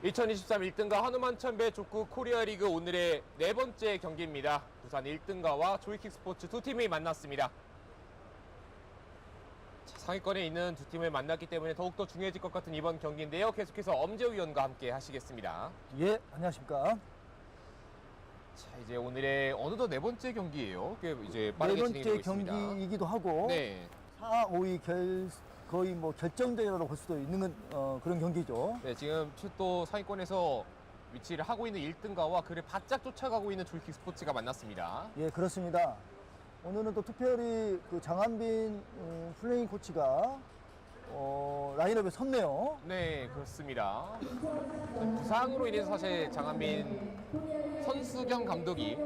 2023 1등가 한우만천배 족구 코리아리그 오늘의 네 번째 경기입니다. 부산 1등가와 조이킥스포츠 두 팀이 만났습니다. 상위권에 있는 두 팀을 만났기 때문에 더욱더 중요해질 것 같은 이번 경기인데요. 계속해서 엄재우 위원과 함께 하시겠습니다. 예, 안녕하십니까. 자, 이제 오늘의 어느덧 네 번째 경기예요. 꽤 이제 네 빠르게 번째 진행되고 있습니다. 경기이기도 하고 네. 4, 5위 거의 뭐 결정대회라고 볼 수도 있는 그런 경기죠. 네, 지금 또 상위권에서 위치를 하고 있는 1등가와 그를 바짝 쫓아가고 있는 조이킥스포츠가 만났습니다. 예, 그렇습니다. 오늘은 또 특별히 그 장한빈 플레잉 코치가 라인업에 섰네요. 네, 그렇습니다. 부상으로 인해서 사실 장한빈 선수 겸 감독이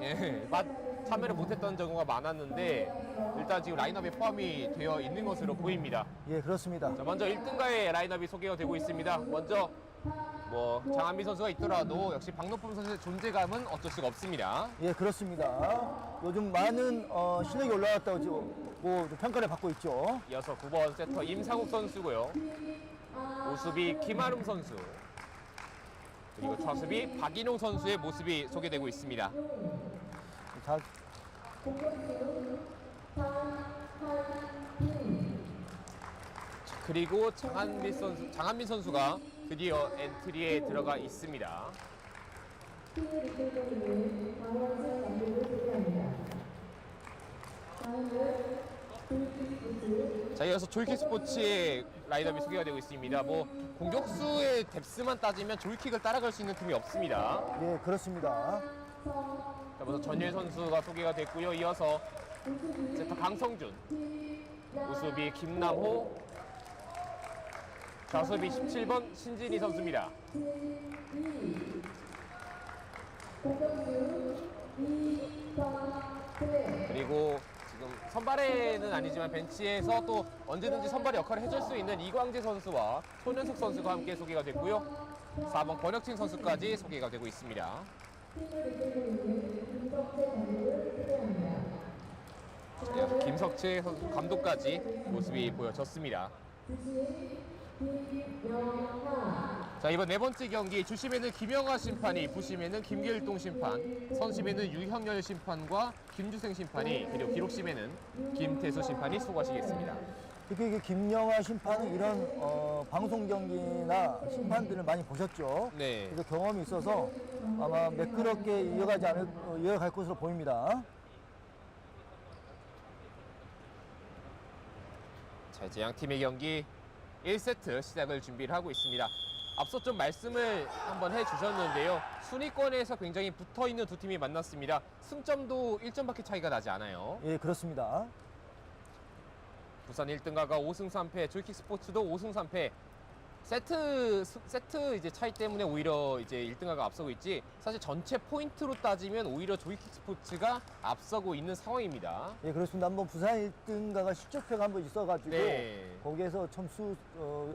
참여를 못했던 경우가 많았는데 일단 지금 라인업에 포함이 되어 있는 것으로 보입니다. 예, 그렇습니다. 자, 먼저 1등가의 라인업이 소개가 되고 있습니다. 먼저 장한빈 선수가 있더라도 역시 박노품 선수의 존재감은 어쩔 수가 없습니다. 예, 그렇습니다. 요즘 많은 실력이 올라왔다고 좀 평가를 받고 있죠. 이어서 9번 세터 임상욱 선수고요. 우수비 김아름 선수, 그리고 좌수비 박인홍 선수의 모습이 소개되고 있습니다. 자, 그리고 장한빈 선수가 드디어 엔트리에 들어가 있습니다. 자, 이어서 조이킥스포츠의 라인업이 소개가 되고 있습니다. 공격수의 뎁스만 따지면 조이킥을 따라갈 수 있는 팀이 없습니다. 예, 그렇습니다. 자, 먼저 전일 선수가 소개가 됐고요. 이어서 세터 강성준, 우수비 김남호, 좌수비 17번 신진희 선수입니다. 그리고 지금 선발에는 아니지만 벤치에서 또 언제든지 선발 역할을 해줄 수 있는 이광재 선수와 손현석 선수가 함께 소개가 됐고요. 4번 권혁진 선수까지 소개가 되고 있습니다. 김석채 선수 감독까지 모습이 보여졌습니다. 자, 이번 네 번째 경기 주심에는 김영하 심판이, 부심에는 김길동 심판, 선심에는 유형열 심판과 김주생 심판이, 그리고 기록심에는 김태수 심판이 수고하시겠습니다. 특히 김영하 심판은 이런 방송 경기나 심판들을 많이 보셨죠. 네. 그래서 경험이 있어서 아마 매끄럽게 이어갈 것으로 보입니다. 자, 이제 양 팀의 경기 1세트 시작을 준비를 하고 있습니다. 앞서 좀 말씀을 한번 해주셨는데요. 순위권에서 굉장히 붙어있는 두 팀이 만났습니다. 승점도 1점밖에 차이가 나지 않아요. 예, 그렇습니다. 부산 1등가가 5승 3패, 조이킥스포츠도 5승 3패. 세트 이제 차이 때문에 오히려 이제 1등가가 앞서고 있지, 사실 전체 포인트로 따지면 오히려 조이킥스포츠가 앞서고 있는 상황입니다. 예, 그렇습니다. 한번 부산 1등가가 실적표가 한번 있어가지고 네. 거기에서 점수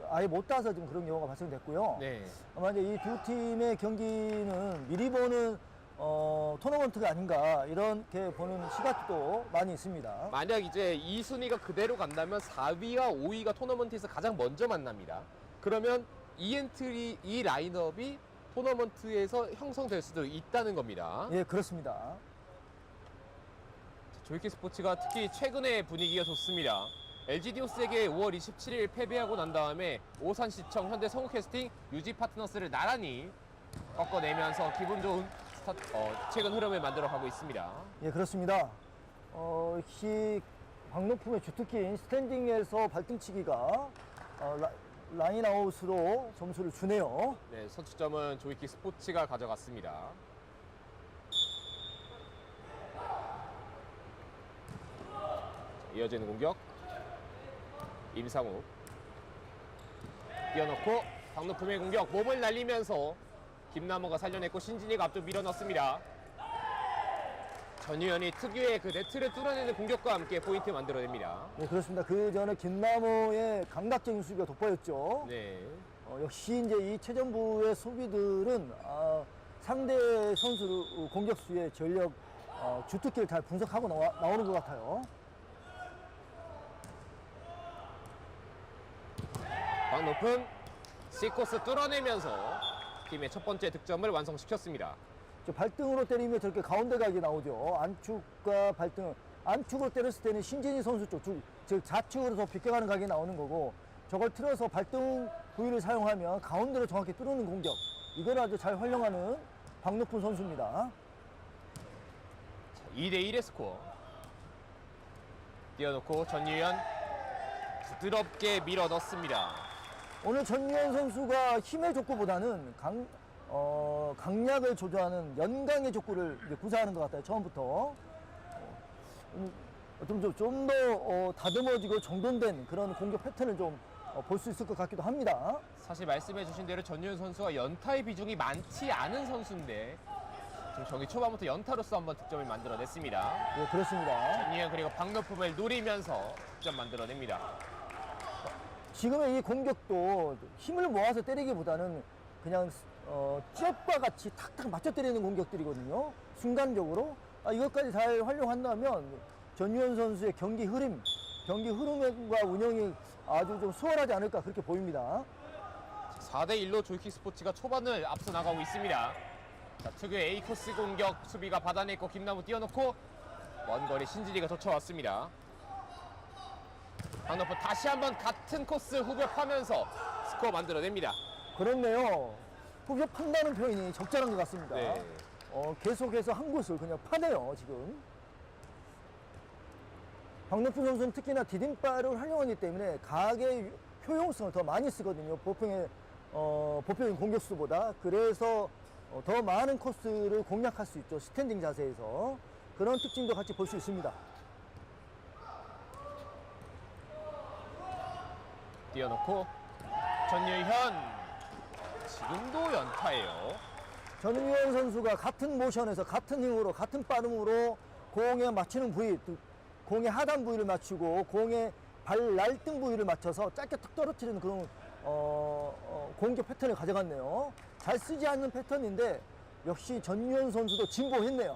아예 못 따서 좀 그런 경우가 발생됐고요. 네. 아마 이제 이 두 팀의 경기는 미리 보는 토너먼트가 아닌가 이렇게 보는 시각도 많이 있습니다. 만약 이제 이 순위가 그대로 간다면 4위와 5위가 토너먼트에서 가장 먼저 만납니다. 그러면 이 라인업이 토너먼트에서 형성될 수도 있다는 겁니다. 예, 그렇습니다. 조이킥스포츠가 특히 최근의 분위기가 좋습니다. LG디오스에게 5월 27일 패배하고 난 다음에 오산시청, 현대성우캐스팅, 유지파트너스를 나란히 꺾어내면서 기분 좋은 최근 흐름을 만들어가고 있습니다. 예, 그렇습니다. 역시 박노품의 주특기인 스탠딩에서 발등치기가 라인아웃으로 점수를 주네요. 네, 선취점은 조이킥스포츠가 가져갔습니다. 자, 이어지는 공격, 임상욱 뛰어넣고 박노품의 공격, 몸을 날리면서 김남호가 살려냈고 신진이가 앞쪽 밀어넣습니다. 전유현이 특유의 그 네트를 뚫어내는 공격과 함께 포인트 만들어냅니다. 네, 그렇습니다. 그 전에 김남호의 감각적인 수비가 돋보였죠. 네. 역시 이제 이 최전부의 수비들은 상대 선수 공격수의 전력 주특기를 잘 분석하고 나오는 것 같아요. 박노품 C코스 뚫어내면서 팀의 첫 번째 득점을 완성시켰습니다. 저 발등으로 때리면 저렇게 가운데 각이 나오죠. 안축과 발등. 안축으로 때렸을 때는 신진희 선수 쪽, 즉 좌측으로 더 비껴가는 각이 나오는 거고, 저걸 틀어서 발등 부위를 사용하면 가운데로 정확히 뚫는 공격. 이걸 아주 잘 활용하는 박노푼 선수입니다. 2대1의 스코어. 띄워놓고 전유현 부드럽게 밀어 넣습니다. 오늘 전유현 선수가 힘의 족구보다는 강약을 조절하는 연강의 족구를 이제 구사하는 것 같아요. 처음부터. 좀 더 다듬어지고 정돈된 그런 공격 패턴을 좀 볼 수 있을 것 같기도 합니다. 사실 말씀해주신 대로 전유현 선수가 연타의 비중이 많지 않은 선수인데 지금 경기 초반부터 연타로서 한번 득점을 만들어냈습니다. 예, 그렇습니다. 전유현 그리고 박노품을 노리면서 득점 만들어냅니다. 지금의 이 공격도 힘을 모아서 때리기보다는 그냥 잽과 같이 탁탁 맞춰 때리는 공격들이거든요. 순간적으로. 이것까지 잘 활용한다면 전유현 선수의 경기 흐름과 운영이 아주 좀 수월하지 않을까 그렇게 보입니다. 4대1로 조이킥 스포츠가 초반을 앞서 나가고 있습니다. 자, 특유의 A코스 공격 수비가 받아냈고 김남우 띄워놓고 먼 거리 신진이가 젖혀왔습니다. 박노품 다시 한번 같은 코스 후벼파면서 스코어 만들어냅니다. 그렇네요. 후벼판다는 표현이 적절한 것 같습니다. 네. 계속해서 한 곳을 그냥 파네요, 지금. 박노푼 선수는 특히나 디딤발을 활용하기 때문에 각의 효용성을 더 많이 쓰거든요. 보통의 공격수보다. 그래서 더 많은 코스를 공략할 수 있죠. 스탠딩 자세에서. 그런 특징도 같이 볼 수 있습니다. 띄워놓고 전유현 지금도 연타예요. 전유현 선수가 같은 모션에서 같은 힘으로 같은 빠름으로 공에 맞추는 부위, 공의 하단 부위를 맞추고 공의 발 날등 부위를 맞춰서 짧게 툭 떨어뜨리는 그런 공격 패턴을 가져갔네요. 잘 쓰지 않는 패턴인데 역시 전유현 선수도 진보했네요.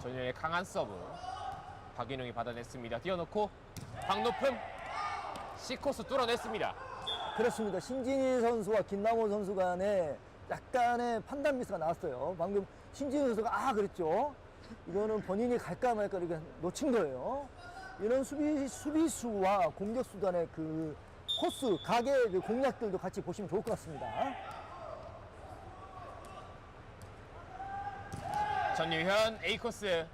전유현의 강한 서브 박인웅이 받아냈습니다. 띄워놓고 박노품 C코스 뚫어냈습니다. 그렇습니다. 신진희 선수와 김남호 선수 간에 약간의 판단 미스가 나왔어요. 방금 신진희 선수가 그랬죠. 이거는 본인이 갈까 말까 이렇게 놓친 거예요. 이런 수비수와 공격수 간의 그 코스, 각의 그 공략들도 같이 보시면 좋을 것 같습니다. 전유현 A코스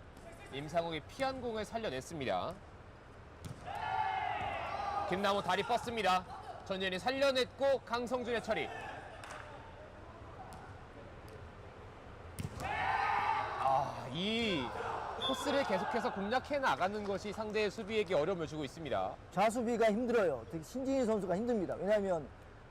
임상욱이 피한 공을 살려냈습니다. 김남우 다리 뻗습니다. 전유현이 살려냈고 강성준의 처리. 이 코스를 계속해서 공략해 나가는 것이 상대의 수비에게 어려움을 주고 있습니다. 좌수비가 힘들어요. 특히 신진희 선수가 힘듭니다. 왜냐하면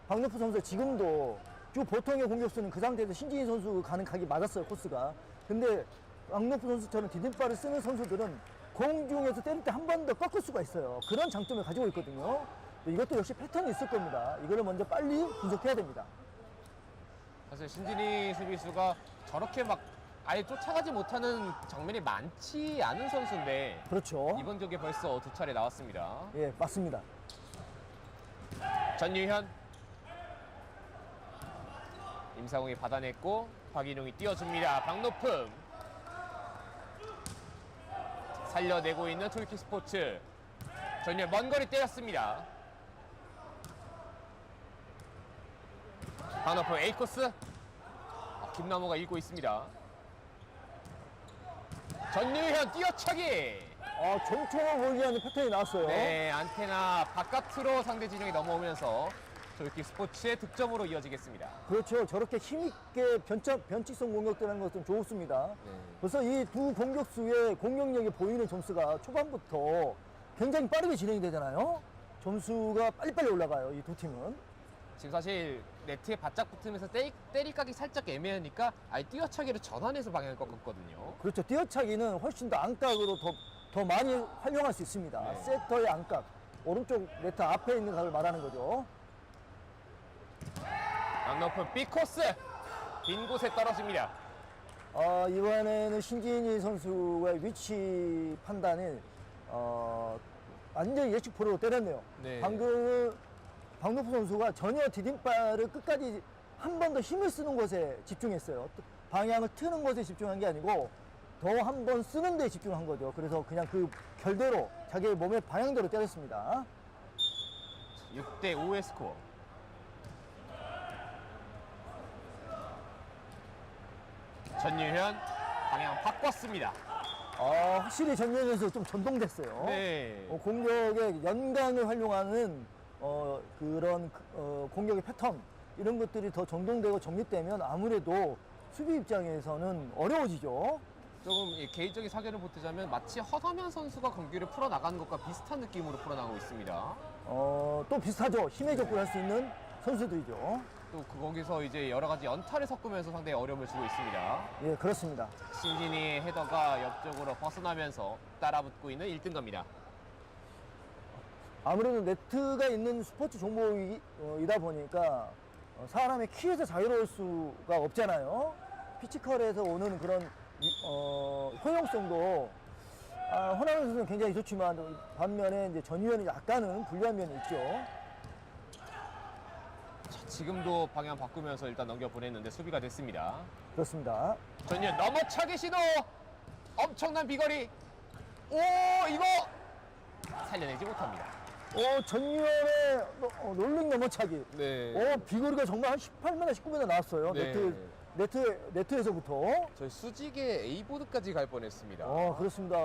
박노프 선수 지금도 보통의 공격수는 그 상태에서 신진희 선수 가는 각이 맞았어요, 코스가. 근데 박노프 선수처럼 디딤발을 쓰는 선수들은 공중에서 때릴 때 한 번 더 꺾을 수가 있어요. 그런 장점을 가지고 있거든요. 이것도 역시 패턴이 있을 겁니다. 이거를 먼저 빨리 분석해야 됩니다. 사실 신진희 수비수가 저렇게 막 아예 쫓아가지 못하는 장면이 많지 않은 선수인데 그렇죠. 이번 경기에 벌써 2차례 나왔습니다. 예, 맞습니다. 전유현 임상웅이 받아냈고 박인웅이 띄워줍니다. 박노품 살려내고 있는 톨킥 스포츠. 전유현 먼 거리 때렸습니다. 박노품 A코스. 김남호가 읽고 있습니다. 전유현 뛰어차기. 전총을 보이지 않는 패턴이 나왔어요. 네, 안테나 바깥으로 상대 진영이 넘어오면서 톨킥 스포츠의 득점으로 이어지겠습니다. 그렇죠. 저렇게 힘있게 변칙성 공격되는 것은 좋습니다. 네. 벌써 이 두 공격수의 공격력이 보이는 점수가 초반부터 굉장히 빠르게 진행이 되잖아요. 점수가 빨리빨리 올라가요, 이 두 팀은. 지금 사실 네트에 바짝 붙으면서 때릴 각이 살짝 애매하니까 아예 뛰어차기를 전환해서 방향을 꺾었거든요. 그렇죠. 뛰어차기는 훨씬 더 안각으로 더 많이 활용할 수 있습니다. 네. 세터의 안각, 오른쪽 네트 앞에 있는 각을 말하는 거죠. 강높은 B코스 빈 곳에 떨어집니다. 이번에는 신진희 선수의 위치 판단이 완전히 예측 프로로 때렸네요. 네. 방금 박노프 선수가 전혀 디딤발을 끝까지 한 번 더 힘을 쓰는 것에 집중했어요. 방향을 트는 것에 집중한 게 아니고 더 한 번 쓰는 데 집중한 거죠. 그래서 그냥 그 결대로 자기의 몸의 방향대로 때렸습니다. 6대 5의 스코어. 전유현 방향 바꿨습니다. 확실히 전면 선수 좀 전동됐어요. 네. 공격의 연강을 활용하는 그런 공격의 패턴 이런 것들이 더 전동되고 정립되면 아무래도 수비 입장에서는 어려워지죠. 조금 개인적인 사견을 보태자면 마치 허담현 선수가 경기를 풀어나가는 것과 비슷한 느낌으로 풀어나가고 있습니다. 또 비슷하죠. 힘의 접근할 수 있는 선수들이죠. 또 거기서 이제 여러 가지 연타를 섞으면서 상당히 어려움을 주고 있습니다. 예, 그렇습니다. 신진이의 헤더가 옆쪽으로 벗어나면서 따라붙고 있는 1등갑니다. 아무래도 네트가 있는 스포츠 종목이다 보니까 사람의 키에서 자유로울 수가 없잖아요. 피지컬에서 오는 그런 효용성도 허남현 선수는 굉장히 좋지만 반면에 이제 전유현이 약간은 불리한 면이 있죠. 자, 지금도 방향 바꾸면서 일단 넘겨보냈는데 수비가 됐습니다. 그렇습니다. 전유현 넘어차기 시도! 엄청난 비거리! 오, 이거! 살려내지 못합니다. 전유현의 롤링 넘어차기. 네. 비거리가 정말 한 18m, 19m 나왔어요. 네. 네트에서부터. 저희 수직의 A보드까지 갈 뻔했습니다. 그렇습니다.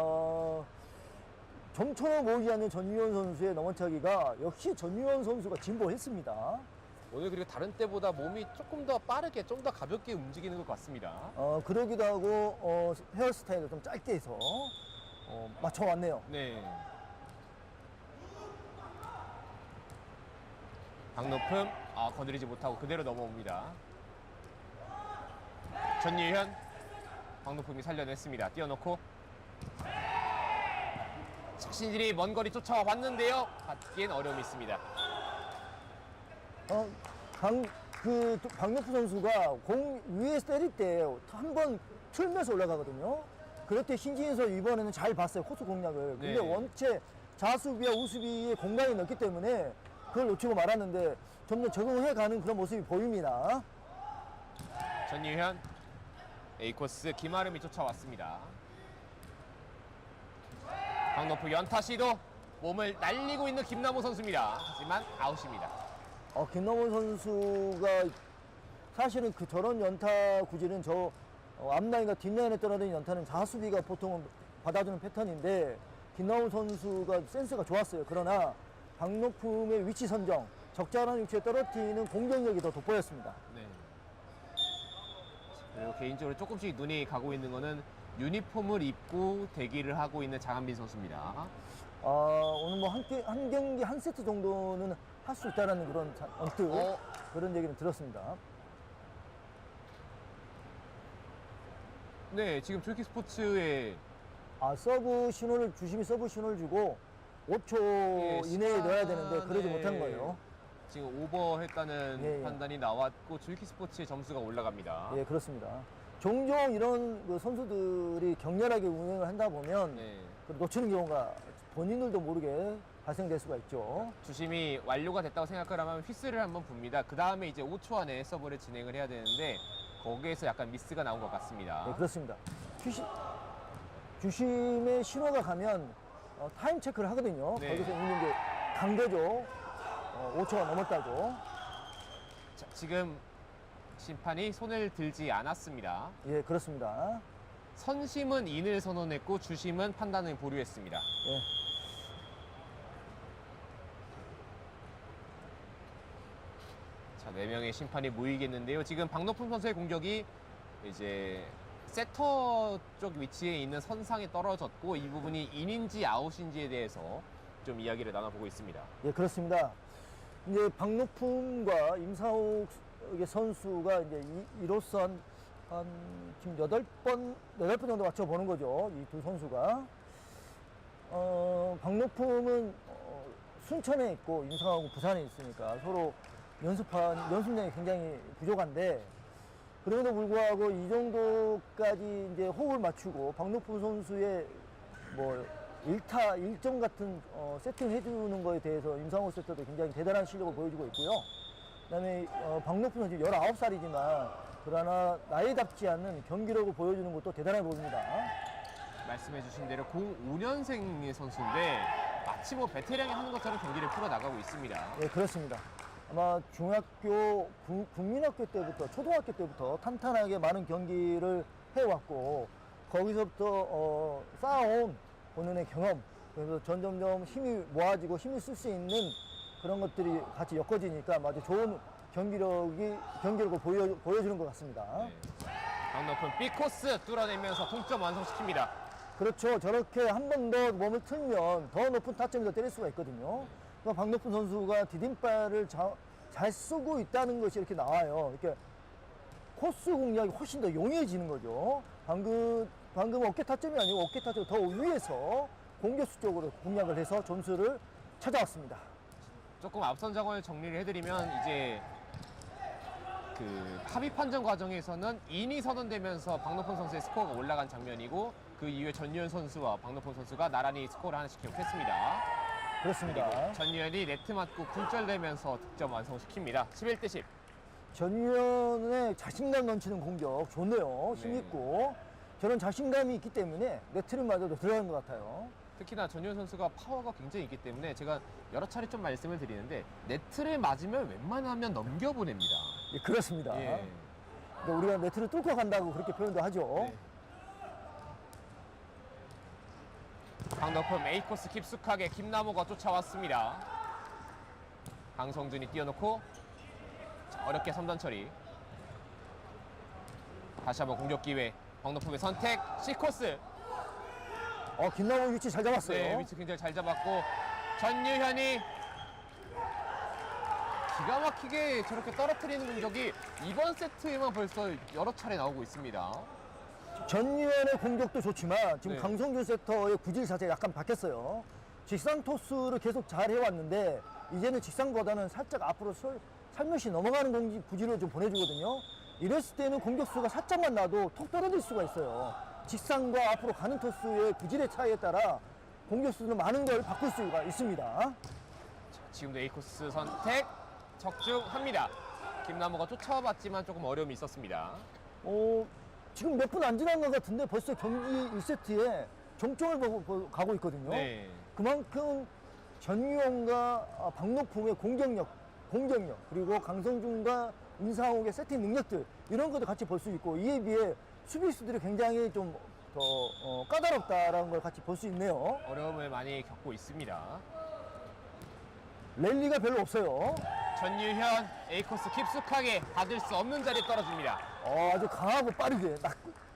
점처럼 모이지 않는 전유현 선수의 넘어차기가 역시 전유현 선수가 진보했습니다. 오늘 그리고 다른 때보다 몸이 조금 더 빠르게, 좀 더 가볍게 움직이는 것 같습니다. 그러기도 하고 헤어스타일을 좀 짧게 해서 맞춰왔네요. 네. 박노품 건드리지 못하고 그대로 넘어옵니다. 전유현 박노품이 살려냈습니다. 띄워놓고 신진이 먼 거리 쫓아와 봤는데요. 받기엔 어려움이 있습니다. 박노프 선수가 공 위에서 때릴 때 한 번 틀면서 올라가거든요. 그럴 때 신진희 선수 이번에는 잘 봤어요. 코스 공략을. 근데 네. 원체 좌수비와 우수비의 공간이 넓기 때문에 그걸 놓치고 말았는데 점점 적응해가는 그런 모습이 보입니다. 전유현 A코스 김아름이 쫓아왔습니다. 박노프 연타 시도 몸을 날리고 있는 김남호 선수입니다. 하지만 아웃입니다. 김남원 선수가 사실은 저런 연타 구질은 앞라인과 뒷라인에 떨어진 연타는 좌수비가 보통은 받아주는 패턴인데 김남원 선수가 센스가 좋았어요. 그러나 박노품의 위치 선정, 적절한 위치에 떨어뜨리는 공격력이 더 돋보였습니다. 네. 그리고 개인적으로 조금씩 눈이 가고 있는 거는 유니폼을 입고 대기를 하고 있는 장한빈 선수입니다. 오늘 뭐 한 경기 한 세트 정도는 할 수 있다는 그런 언뜻 그런 얘기는 들었습니다. 네, 지금 조이킥 스포츠의 서브 신호를 주심이 서브 신호를 주고 5초 예, 이내에 넣어야 되는데 그러지 시간에 못한 거예요. 지금 오버했다는 예. 판단이 나왔고 조이킥 스포츠의 점수가 올라갑니다. 예, 그렇습니다. 종종 이런 그 선수들이 격렬하게 운행을 한다 보면 네. 놓치는 경우가 본인들도 모르게 발생될 수가 있죠. 주심이 완료가 됐다고 생각을 하면 휘슬을 한번 붑니다. 그 다음에 이제 5초 안에 서브를 진행을 해야 되는데 거기에서 약간 미스가 나온 것 같습니다. 네, 그렇습니다. 주심의 신호가 가면 타임 체크를 하거든요. 네. 거기서 이미 이제 강제죠. 5초가 넘었다고. 자, 지금 심판이 손을 들지 않았습니다. 예, 그렇습니다. 선심은 인을 선언했고 주심은 판단을 보류했습니다. 예. 자, 4명의 심판이 모이겠는데요. 지금 박노품 선수의 공격이 이제 세터 쪽 위치에 있는 선상에 떨어졌고 이 부분이 인인지 아웃인지에 대해서 좀 이야기를 나눠보고 있습니다. 예, 그렇습니다. 이제 박노품과 임상욱 선수가 이제 이로써 한 지금 8번 정도 맞춰보는 거죠. 이 두 선수가. 박노품은 순천에 있고 임상욱은 부산에 있으니까 서로 연습량이 굉장히 부족한데 그럼에도 불구하고 이 정도까지 이제 호흡을 맞추고 박노품 선수의 뭐 1타 1점 같은 세팅 해주는 거에 대해서 임상호 세터도 굉장히 대단한 실력을 보여주고 있고요. 그다음에 박노프 선수 19살이지만 그러나 나이답지 않는 경기력을 보여주는 것도 대단해 보입니다. 말씀해주신 대로 05년생 선수인데 마치 뭐 베테랑이 하는 것처럼 경기를 풀어나가고 있습니다. 네, 그렇습니다. 아마 중학교, 국민학교 때부터, 초등학교 때부터 탄탄하게 많은 경기를 해왔고 거기서부터 쌓아온 본인의 경험, 그래서 점점점 힘이 모아지고 힘을 쓸 수 있는 그런 것들이 같이 엮어지니까 아주 좋은 경기력을 보여주는 것 같습니다. 네. 강높은 B코스 뚫어내면서 동점 완성시킵니다. 그렇죠. 저렇게 한 번 더 몸을 틀면 더 높은 타점에서 때릴 수가 있거든요. 그러니까 박노프 선수가 디딤발을 잘 쓰고 있다는 것이 이렇게 나와요. 이렇게 코스 공략이 훨씬 더 용이해지는 거죠. 방금 어깨 타점이 아니고 어깨 타점 더 위에서 공격수 쪽으로 공략을 해서 점수를 찾아왔습니다. 조금 앞선 장원을 정리를 해드리면 이제 그 합의 판정 과정에서는 인이 선언되면서 박노폰 선수의 스코어가 올라간 장면이고 그 이후에 전유현 선수와 박노폰 선수가 나란히 스코어를 하나씩 기록했습니다. 그렇습니다. 그리고 전유현이 네트 맞고 굴절되면서 득점 완성시킵니다. 11대 10. 전유현의 자신감 넘치는 공격 좋네요. 힘있고 저런 자신감이 있기 때문에 네트를 맞아도 들어가는 것 같아요. 특히나 전유현 선수가 파워가 굉장히 있기 때문에 제가 여러 차례 좀 말씀을 드리는데 네트를 맞으면 웬만하면 넘겨보냅니다. 예, 그렇습니다. 예. 그러니까 우리가 네트를 뚫고 간다고 그렇게 표현도 하죠. 네. 강너품 A코스 깊숙하게 김남호가 쫓아왔습니다. 강성준이 뛰어놓고 어렵게 3단 처리. 다시 한번 공격 기회. 박노품의 선택 C코스. 김남호 위치 잘 잡았어요. 네, 위치 굉장히 잘 잡았고 전유현이 기가 막히게 저렇게 떨어뜨리는 공격이 이번 세트에만 벌써 여러 차례 나오고 있습니다. 전유현의 공격도 좋지만 지금 네. 강성준 세터의 구질 자체가 약간 바뀌었어요. 직상 토스를 계속 잘 해왔는데 이제는 직상보다는 살짝 앞으로 살며시 넘어가는 구질을 좀 보내주거든요. 이랬을 때는 공격수가 살짝만 나도 톡 떨어질 수가 있어요. 직상과 앞으로 가는 토스의 구질의 차이에 따라 공격수는 많은 걸 바꿀 수가 있습니다. 자, 지금도 A코스 선택 적중합니다. 김남호가 쫓아봤지만 조금 어려움이 있었습니다. 지금 몇 분 안 지난 것 같은데 벌써 경기 1세트에 정점을 보고 가고 있거든요. 네. 그만큼 전유현과 박노품의 공격력 그리고 강성준과 임상욱의 세팅 능력들 이런 것도 같이 볼 수 있고 이에 비해 수비수들이 굉장히 좀 더 까다롭다라는 걸 같이 볼 수 있네요. 어려움을 많이 겪고 있습니다. 랠리가 별로 없어요. 전유현 A코스 깊숙하게 받을 수 없는 자리에 떨어집니다. 아주 강하고 빠르게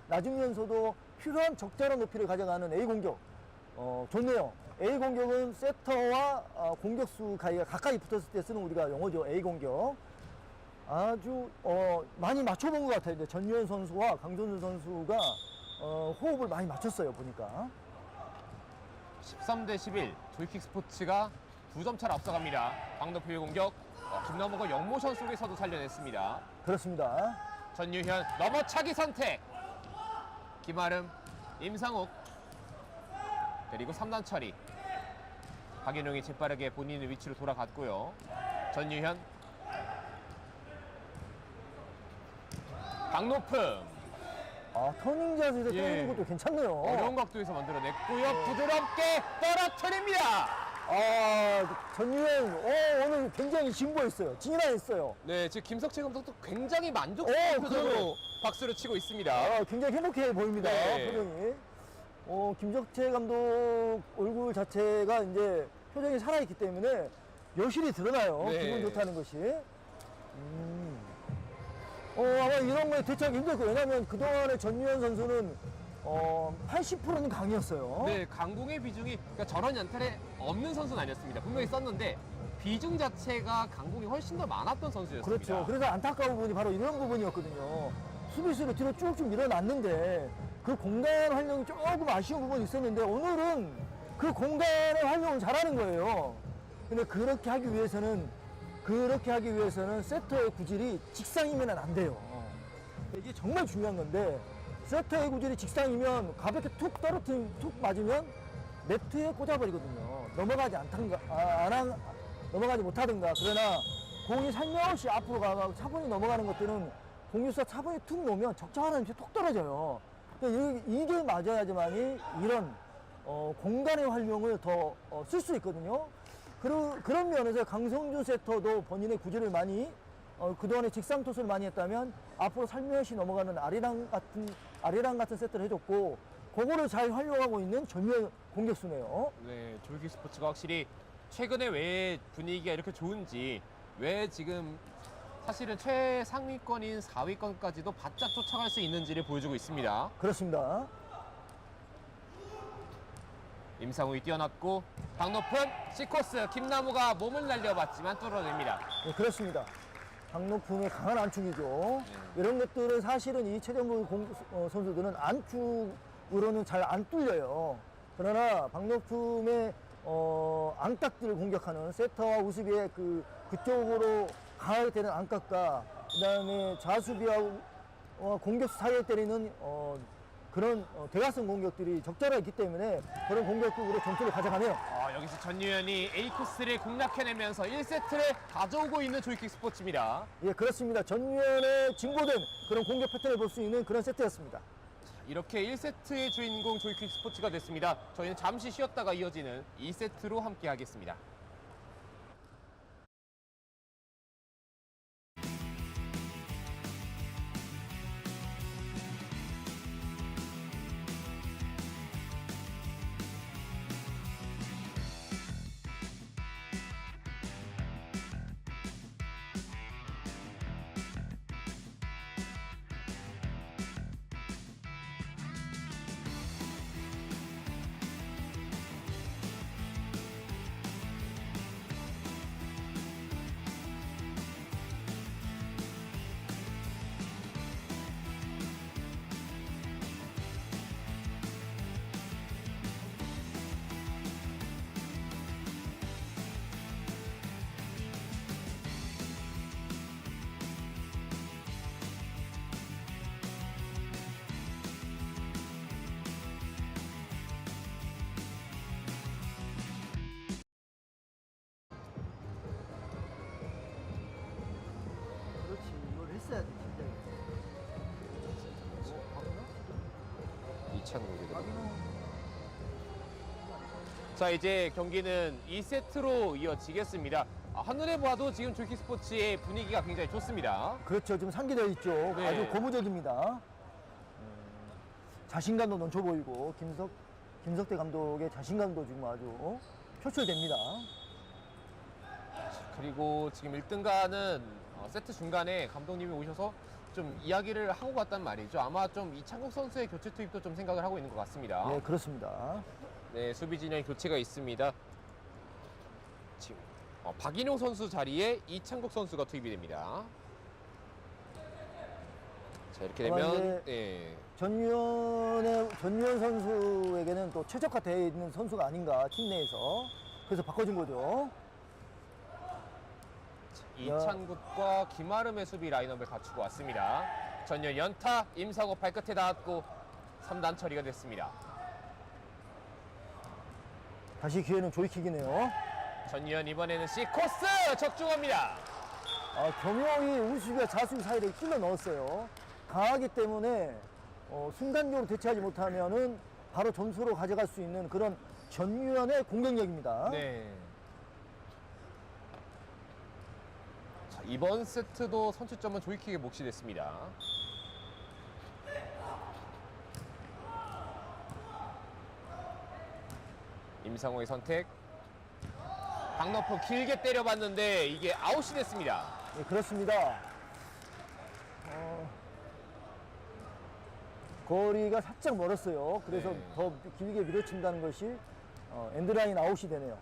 낮으면서도 필요한 적절한 높이를 가져가는 A 공격 좋네요. A 공격은 세터와 공격수 가이가 가까이 붙었을 때 쓰는 우리가 용어죠. A 공격 아주 많이 맞춰본 것 같아요. 전유현 선수와 강선수 선수가 호흡을 많이 맞췄어요. 보니까 13대 11 조이킥 스포츠가 2점 차로 앞서갑니다. 박노표의 공격 김남호가 영모션 속에서도 살려냈습니다. 그렇습니다. 전유현 넘어차기 선택 김아름 임상욱 그리고 3단 처리 박인용이 재빠르게 본인의 위치로 돌아갔고요. 전유현 박노품 터닝 자세에서 예. 때리는 것도 괜찮네요. 어려운 각도에서 만들어냈고요. 부드럽게 떨어뜨립니다. 전유현 오늘 굉장히 진보했어요. 진화했어요. 네, 지금 김석채 감독도 굉장히 만족스러운 표정으로 그래요. 박수를 치고 있습니다. 굉장히 행복해 보입니다. 네. 표정이. 김석채 감독 얼굴 자체가 이제 표정이 살아있기 때문에 여실히 드러나요. 네. 기분 좋다는 것이. 아마 이런 거에 대처하기 힘들 거예요. 왜냐면 그동안에 전유현 선수는 80%는 강이었어요. 네, 강공의 비중이 그러니까 저런 연탈에 없는 선수는 아니었습니다. 분명히 썼는데 비중 자체가 강공이 훨씬 더 많았던 선수였습니다. 그렇죠. 그래서 안타까운 부분이 바로 이런 부분이었거든요. 수비수를 뒤로 쭉쭉 밀어놨는데 그 공간 활용이 조금 아쉬운 부분이 있었는데 오늘은 그 공간의 활용을 잘하는 거예요. 근데 그렇게 하기 위해서는 세터의 구질이 직상이면 안 돼요. 이게 정말 중요한 건데 세터의 구질이 직상이면 가볍게 툭 맞으면 네트에 꽂아버리거든요. 넘어가지 못하든가. 그러나 공이 살며시 앞으로 가고 차분히 넘어가는 것들은 공격수가 차분히 툭 놓으면 적절한 위치에 톡 떨어져요. 그러니까 이게 맞아야지만이 이런 공간의 활용을 더 쓸 수 있거든요. 그런 면에서 강성준 세터도 본인의 구질을 많이 그동안에 직상 토스를 많이 했다면 앞으로 살며시 넘어가는 아리랑 같은 세트를 해줬고 그거를 잘 활용하고 있는 전면 공격수네요. 네, 조이킥 스포츠가 확실히 최근에 왜 분위기가 이렇게 좋은지, 왜 지금 사실은 최상위권인 4위권까지도 바짝 쫓아갈 수 있는지를 보여주고 있습니다. 그렇습니다. 임상욱이 뛰어났고 박높은 C코스 김나무가 몸을 날려봤지만 뚫어냅니다. 네, 그렇습니다. 박노품의 강한 안축이죠. 이런 것들은 사실은 이 최정부 선수들은 안축으로는 잘 안 뚫려요. 그러나 박노품의 안각들을 공격하는 세터와 우수비의 그쪽으로 강하게 되는 안각과 그다음에 좌수비와 공격수 사이에 때리는 그런 대각선 공격들이 적절하기 때문에 그런 공격극으로 점수를 가져가네요. 여기서 전유현이 A코스를 공략해내면서 1세트를 가져오고 있는 조이킥 스포츠입니다. 예, 그렇습니다. 전면에 진고된 그런 공격 패턴을 볼 수 있는 그런 세트였습니다. 이렇게 1세트의 주인공 조이킥 스포츠가 됐습니다. 저희는 잠시 쉬었다가 이어지는 2세트로 함께 하겠습니다. 그렇지, 이걸 했어야 돼, 진짜. 이찬국이 자, 이제 경기는 2세트로 이어지겠습니다. 한눈에 봐도 지금 조이킥 스포츠의 분위기가 굉장히 좋습니다. 그렇죠. 지금 상기되어 있죠. 네. 아주 고무적입니다. 자신감도 넘쳐 보이고 김석대 감독의 자신감도 지금 아주 표출됩니다. 그리고 지금 1등가는 세트 중간에 감독님이 오셔서 좀 이야기를 하고 갔단 말이죠. 아마 좀 이창국 선수의 교체 투입도 좀 생각을 하고 있는 것 같습니다. 네, 그렇습니다. 네, 수비 진영 교체가 있습니다. 지금 박인호 선수 자리에 이창국 선수가 투입이 됩니다. 자, 이렇게 되면 예. 전유현 선수에게는 또 최적화되어 있는 선수가 아닌가 팀 내에서 그래서 바꿔준 거죠. 이창국과 김아름의 수비 라인업을 갖추고 왔습니다. 전현 연타, 임상호 발끝에 닿았고 3단 처리가 됐습니다. 다시 기회는 조이킥이네요. 전유현 이번에는 C코스 적중합니다. 겸용이 우수비와 좌수비 사이를 찔러 넣었어요. 강하기 때문에 순간적으로 대처하지 못하면은 바로 점수로 가져갈 수 있는 그런 전유현의 공격력입니다. 네. 자, 이번 세트도 선취점은 조이킥의 몫이 됐습니다. 임상호의 선택. 박너프 길게 때려봤는데 이게 아웃이 됐습니다. 네, 그렇습니다. 거리가 살짝 멀었어요. 그래서 네. 더 길게 밀어친다는 것이 엔드라인 아웃이 되네요.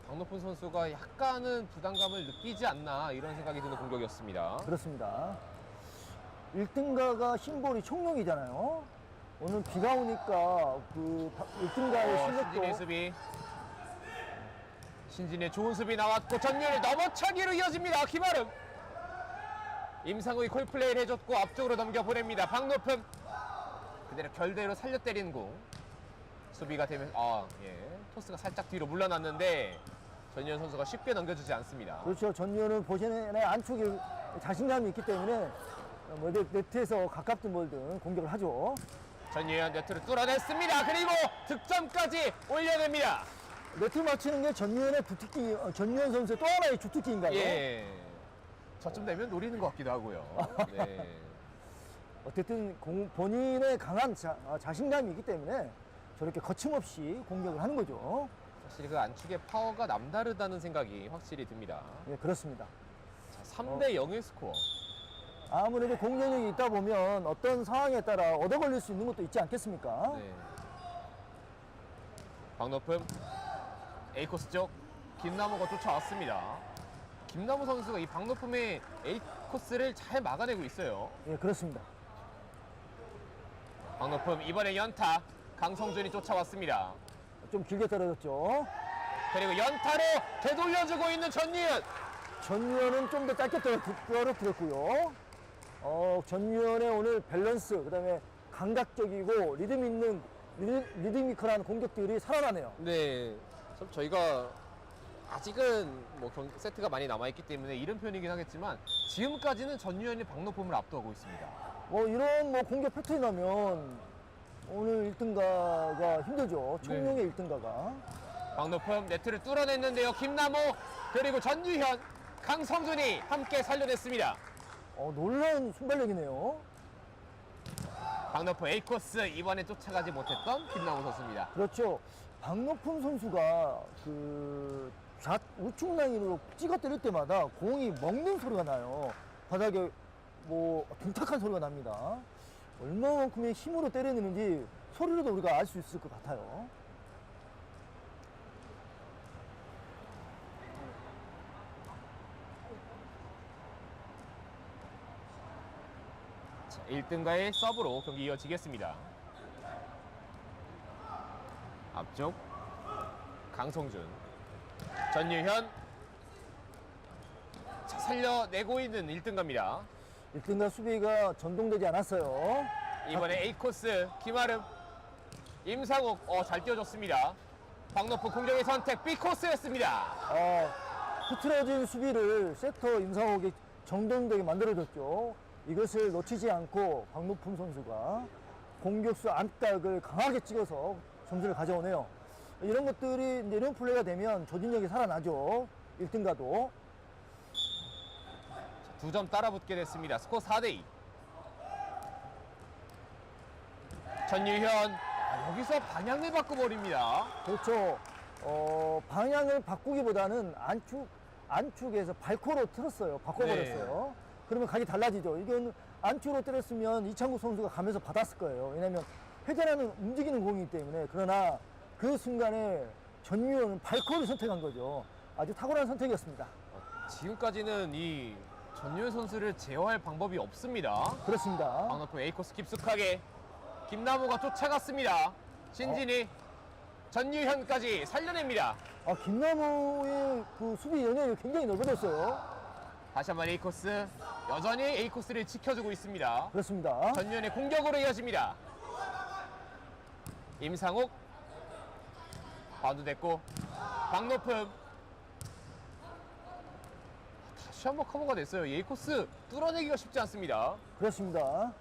박노픈 선수가 약간은 부담감을 느끼지 않나 이런 생각이 드는 공격이었습니다. 그렇습니다. 1등가가 심볼이 총룡이잖아요. 오늘 비가 오니까 그 1등가의 신진의 실력도 수비. 신진의 좋은 수비 나왔고 전율 넘어차기로 이어집니다. 김아름. 임상우의 콜플레이를 해줬고 앞쪽으로 넘겨보냅니다. 박노품 그대로 결대로 살려 때리는 공. 수비가 되면 예. 토스가 살짝 뒤로 물러났는데 전유현 선수가 쉽게 넘겨주지 않습니다. 그렇죠. 전유현은 포지션의 안쪽에 자신감이 있기 때문에 뭐 네트에서 가깝든 멀든 공격을 하죠. 전유현 네트를 뚫어냈습니다. 그리고 득점까지 올려냅니다. 네트 맞추는 게 전유현의 주특기, 전유현 선수의 또 하나의 주특기인가요? 예. 저쯤 되면 노리는 것 같기도 하고요. 네. 어쨌든 본인의 강한 자신감이 있기 때문에 저렇게 거침없이 공격을 하는 거죠. 사실 그 안축의 파워가 남다르다는 생각이 확실히 듭니다. 예, 그렇습니다. 자, 3대 0의 스코어. 아무래도 공격력이 있다 보면 어떤 상황에 따라 얻어 걸릴 수 있는 것도 있지 않겠습니까? 네. 박노품 A코스 쪽 김남호가 쫓아왔습니다. 김남호 선수가 이 박노품의 A코스를 잘 막아내고 있어요. 예, 그렇습니다. 박노품 이번에 연타 강성준이 쫓아왔습니다. 좀 길게 떨어졌죠. 그리고 연타로 되돌려주고 있는 전유현. 전유현은 좀 더 짧게 떨어뜨렸고요. 전유현의 오늘 밸런스, 그다음에 감각적이고 리드미컬한 공격들이 살아나네요. 네, 좀 저희가 아직은 뭐 세트가 많이 남아있기 때문에 이런 표현이긴 하겠지만 지금까지는 전유현이 박노품을 압도하고 있습니다. 이런 공격 패턴이 나면 오늘 1등가가 힘들죠. 청룡의 1등가가. 박노품 네트를 뚫어냈는데요. 김남호 그리고 전유현, 강성준이 함께 살려냈습니다. 놀라운 순발력이네요. 박노품 A코스 이번에 쫓아가지 못했던 김남호 선수입니다. 그렇죠. 박노품 선수가 우측 라인으로 찍어 때릴 때마다 공이 먹는 소리가 나요. 바닥에 둔탁한 소리가 납니다. 얼마만큼의 힘으로 때리는지 소리로도 우리가 알 수 있을 것 같아요. 자, 1등과의 서브로 경기 이어지겠습니다. 앞쪽 강성준, 전유현. 자, 살려내고 있는 1등가입니다. 1등가 수비가 전동되지 않았어요. 이번에 A코스 김아름, 임상욱 잘 띄워줬습니다. 박노프 공격의 선택 B코스였습니다. 흐트러진 수비를 세터 임상욱이 정돈되게 만들어줬죠. 이것을 놓치지 않고 박노품 선수가 공격수 안각을 강하게 찍어서 점수를 가져오네요. 이런 것들이 이제 이런 플레이가 되면 조직력이 살아나죠. 1등가도. 2점 따라붙게 됐습니다. 스코어 4대2. 전유현 여기서 방향을 바꿔버립니다. 그렇죠. 방향을 바꾸기보다는 안축에서 발코로 틀었어요. 바꿔버렸어요. 그러면 각이 달라지죠. 이건 안쪽으로 때렸으면 이창국 선수가 가면서 받았을 거예요. 왜냐하면 회전하는 움직이는 공이기 때문에. 그러나 그 순간에 전유현은 발코를 선택한 거죠. 아주 탁월한 선택이었습니다. 지금까지는 이 전유현 선수를 제어할 방법이 없습니다. 그렇습니다. 박노프 A코스 깊숙하게 김남호가 쫓아갔습니다. 신진이 전유현까지 살려냅니다. 김남호의 그 수비 연연이 굉장히 넓어졌어요. 다시 한번 A코스, 여전히 A코스를 지켜주고 있습니다. 그렇습니다. 전유현의 공격으로 이어집니다. 임상욱 바운드 됐고 박노품 다시 한번 커버가 됐어요. A코스 뚫어내기가 쉽지 않습니다. 그렇습니다.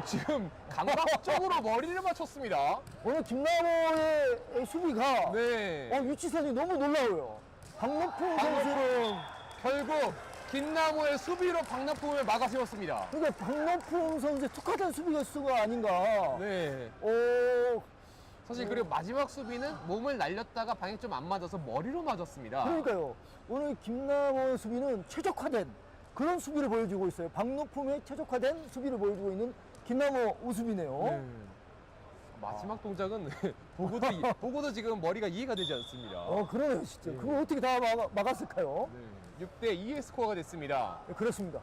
지금 감각적으로 머리를 맞췄습니다. 오늘 김남호의 수비가 네. 위치선이 너무 놀라워요. 박노품 선수는 결국 김남호의 수비로 박노품을 막아세웠습니다. 그러니까 박노품 선수의 특화된 수비수가 아닌가. 네. 사실 그리고 마지막 수비는 몸을 날렸다가 방향 좀 안 맞아서 머리로 맞았습니다. 그러니까요. 오늘 김남호의 수비는 최적화된 그런 수비를 보여주고 있어요. 박노품의 최적화된 수비를 보여주고 있는 김남호 우수비네요. 네. 마지막 동작은 보고도 지금 머리가 이해가 되지 않습니다. 그러네요, 진짜. 네. 그걸 어떻게 다 막았을까요? 네. 6대2의 스코어가 됐습니다. 네, 그렇습니다.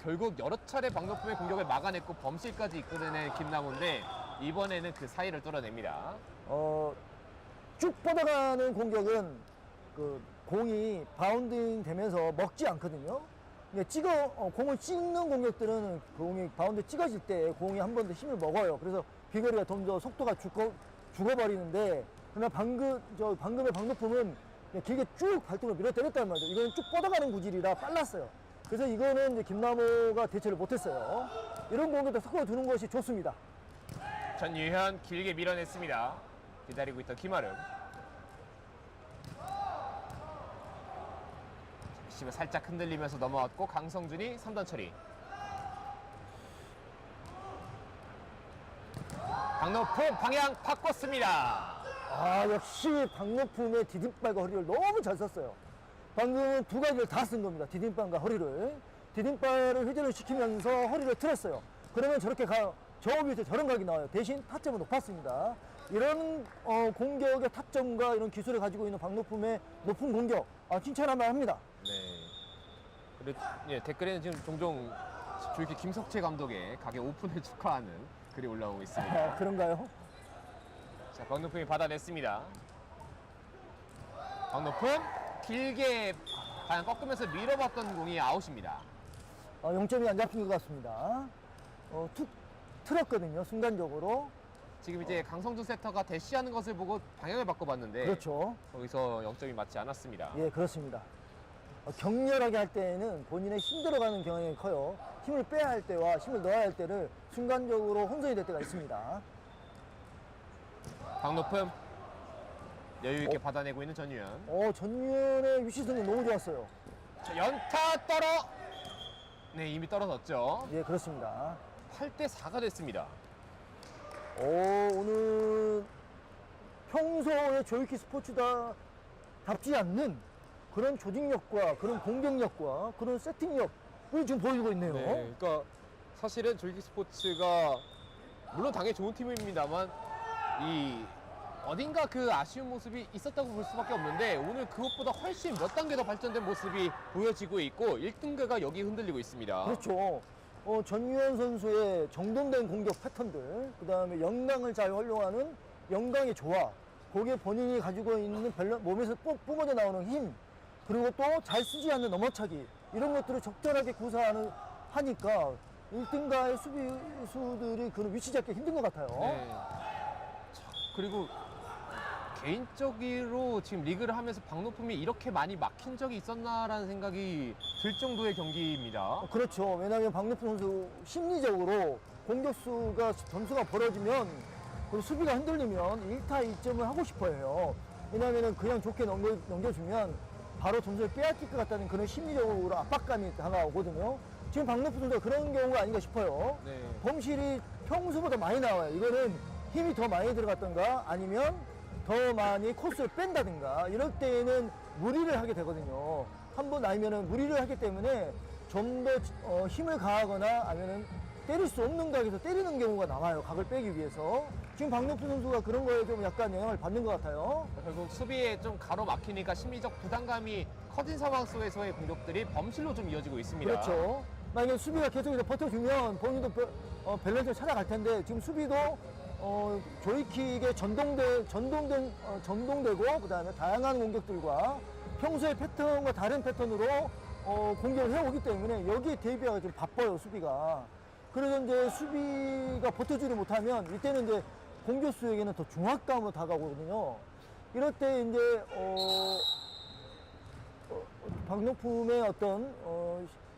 결국 여러 차례 박노품의 공격을 막아냈고 범실까지 이끌어낸 김남호인데 이번에는 그 사이를 뚫어냅니다. 쭉 뻗어가는 공격은 그 공이 바운딩 되면서 먹지 않거든요. 공을 찍는 공격들은 공이 바운드 찍어질 때 공이 한 번 더 힘을 먹어요. 그래서 비거리가 좀 더 속도가 죽어버리는데, 그러나 방금의 박노품은 그냥 길게 쭉 발등으로 밀어 때렸단 말이죠. 이거는 쭉 뻗어가는 구질이라 빨랐어요. 그래서 이거는 이제 김남호가 대처를 못했어요. 이런 공격도 섞어두는 것이 좋습니다. 전유현 길게 밀어냈습니다. 기다리고 있던 김아름. 시브 살짝 흔들리면서 넘어왔고 강성준이 3단 처리. 박노품 방향 바꿨습니다. 아, 역시 박노품의 디딤발과 허리를 너무 잘 썼어요. 방금은 두 가지를 다 쓴 겁니다. 디딤발과 허리를. 디딤발을 회전을 시키면서 허리를 틀었어요. 그러면 저렇게 저 위에서 저런 각이 나와요. 대신 타점은 높았습니다. 이런 공격의 타점과 이런 기술을 가지고 있는 박노품의 높은 공격, 칭찬할 만합니다. 네. 그리고 예, 댓글에는 지금 종종 조이키 김석채 감독의 가게 오픈을 축하하는 글이 올라오고 있습니다. 그런가요? 자, 박노품이 받아냈습니다. 박노품 길게 방향 꺾으면서 밀어봤던 공이 아웃입니다. 0점이 안 잡힌 것 같습니다. 툭 틀었거든요, 순간적으로. 지금 이제 강성준 세터가 대시하는 것을 보고 방향을 바꿔봤는데 그렇죠. 거기서 0점이 맞지 않았습니다. 예, 그렇습니다. 격렬하게 할 때에는 본인의 힘들어가는 경향이 커요. 힘을 빼야 할 때와 힘을 넣어야 할 때를 순간적으로 혼선이 될 때가 있습니다. 박노품 여유있게 받아내고 있는 전유현. 전유현의 위치 선정 너무 좋았어요. 자, 연타 떨어. 네, 이미 떨어졌죠. 예, 그렇습니다. 8대 4가 됐습니다. 오늘 평소의 조이키 스포츠답지 않는 그런 조직력과 그런 공격력과 그런 세팅력을 지금 보여주고 있네요. 네, 그러니까 사실은 조이키 스포츠가 물론 당연히 좋은 팀입니다만 이 어딘가 그 아쉬운 모습이 있었다고 볼 수밖에 없는데 오늘 그것보다 훨씬 몇 단계 더 발전된 모습이 보여지고 있고 1등계가 여기 흔들리고 있습니다. 그렇죠. 전유현 선수의 정돈된 공격 패턴들, 그 다음에 영광을 잘 활용하는 영광의 조화, 거기에 본인이 가지고 있는 몸에서 뿜어져 나오는 힘, 그리고 또 잘 쓰지 않는 넘어차기, 이런 것들을 적절하게 하니까 1등가의 수비수들이 그 위치 잡기 힘든 것 같아요. 네. 자, 그리고 개인적으로 지금 리그를 하면서 박노품이 이렇게 많이 막힌 적이 있었나라는 생각이 들 정도의 경기입니다. 그렇죠. 왜냐하면 박노품 선수 심리적으로 공격수가 점수가 벌어지면 그리고 수비가 흔들리면 1타 2점을 하고 싶어 해요. 왜냐하면 그냥 좋게 넘겨주면 바로 점수를 빼앗길 것 같다는 그런 심리적으로 압박감이 다가오거든요. 지금 박노품 선수가 그런 경우가 아닌가 싶어요. 네. 범실이 평소보다 많이 나와요. 이거는 힘이 더 많이 들어갔던가 아니면 더 많이 코스를 뺀다든가 이럴 때에는 무리를 하게 되거든요. 한 번 나이면은 무리를 하기 때문에 좀 더 힘을 가하거나 아니면은 때릴 수 없는 각에서 때리는 경우가 나와요. 각을 빼기 위해서. 지금 박노품 선수가 그런 거에 좀 약간 영향을 받는 것 같아요. 결국 수비에 좀 가로막히니까 심리적 부담감이 커진 상황 속에서의 공격들이 범실로 좀 이어지고 있습니다. 그렇죠. 만약에 수비가 계속해서 버텨주면 본인도 밸런스를 찾아갈 텐데 지금 수비도 조이킥에 전동되고 그다음에 다양한 공격들과 평소의 패턴과 다른 패턴으로 공격을 해오기 때문에 여기에 대비하기가 좀 바빠요, 수비가. 그래서 이제 수비가 버텨주지 못하면 이때는 이제 공격수에게는 더 중압감으로 다가오거든요. 이럴 때 이제 박노품의 어떤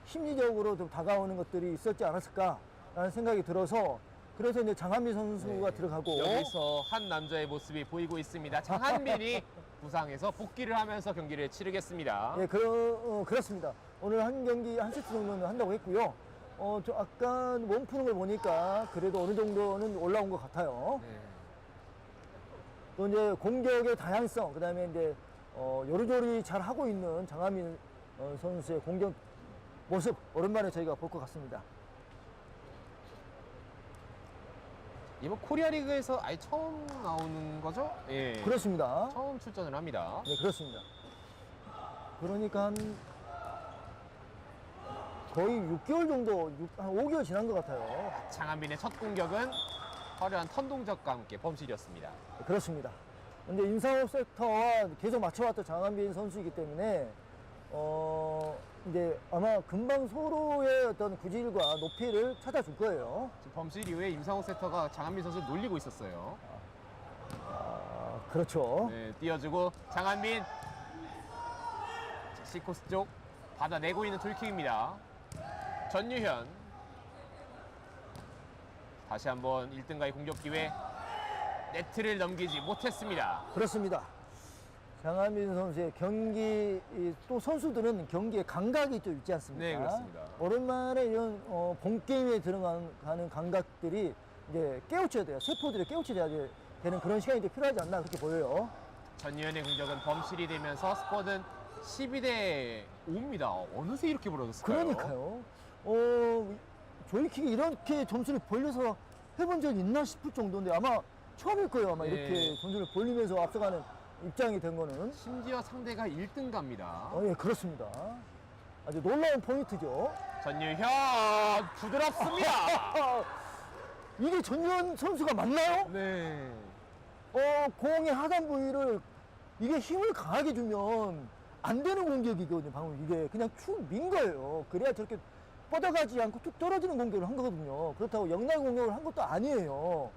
심리적으로 좀 다가오는 것들이 있었지 않았을까라는 생각이 들어서 그래서 이제 장한민 선수가 들어가고 여기서 한 남자의 모습이 보이고 있습니다. 장한민이 부상해서 복귀를 하면서 경기를 치르겠습니다. 예, 그렇습니다. 오늘 한 경기 한 세트 정도는 한다고 했고요. 저 아까 몸 푸는 걸 보니까 그래도 어느 정도는 올라온 것 같아요. 네. 또 이제 공격의 다양성, 그 다음에 이제 요리조리 잘 하고 있는 장하민 선수의 공격 모습 오랜만에 저희가 볼 것 같습니다. 이번 코리아 리그에서 아예 처음 나오는 거죠? 예. 그렇습니다. 처음 출전을 합니다. 네, 그렇습니다. 그러니까 거의 6개월 정도, 한 5개월 지난 것 같아요. 장한민의 첫 공격은 화려한 턴 동작과 함께 범실이었습니다. 네, 그렇습니다. 근데 임상업 섹터와 계속 맞춰왔던 장한민 선수이기 때문에 이제 아마 금방 서로의 어떤 구질과 높이를 찾아줄 거예요. 지금 범실 이후에 임상호 세터가 장한민 선수를 놀리고 있었어요. 그렇죠. 네, 띄워주고 장한민 C코스 쪽 받아내고 있는 돌킥입니다. 전유현 다시 한번 1등가의 공격 기회. 네트를 넘기지 못했습니다. 그렇습니다. 장한민 선수의 경기, 또 선수들은 경기에 감각이 또 있지 않습니까? 네, 그렇습니다. 오랜만에 이런 본게임에 들어가는 감각들이 이제 깨우쳐야 돼요. 세포들이 깨우쳐야 되는 그런 시간이 좀 필요하지 않나 그렇게 보여요. 전유현의 공격은 범실이 되면서 스코어는 12대 5입니다. 어느새 이렇게 벌어졌을까요? 그러니까요. 조이킥이 이렇게 점수를 벌려서 해본 적이 있나 싶을 정도인데 아마 처음일 거예요. 아마 네. 이렇게 점수를 벌리면서 앞서가는 입장이 된 거는. 심지어 상대가 1등가입니다. 예, 그렇습니다. 아주 놀라운 포인트죠. 전유현 부드럽습니다. 이게 전유현 선수가 맞나요? 네. 공의 하단 부위를 이게 힘을 강하게 주면 안 되는 공격이거든요. 방금 이게 그냥 축 민 거예요. 그래야 저렇게 뻗어가지 않고 툭 떨어지는 공격을 한 거거든요. 그렇다고 영날 공격을 한 것도 아니에요.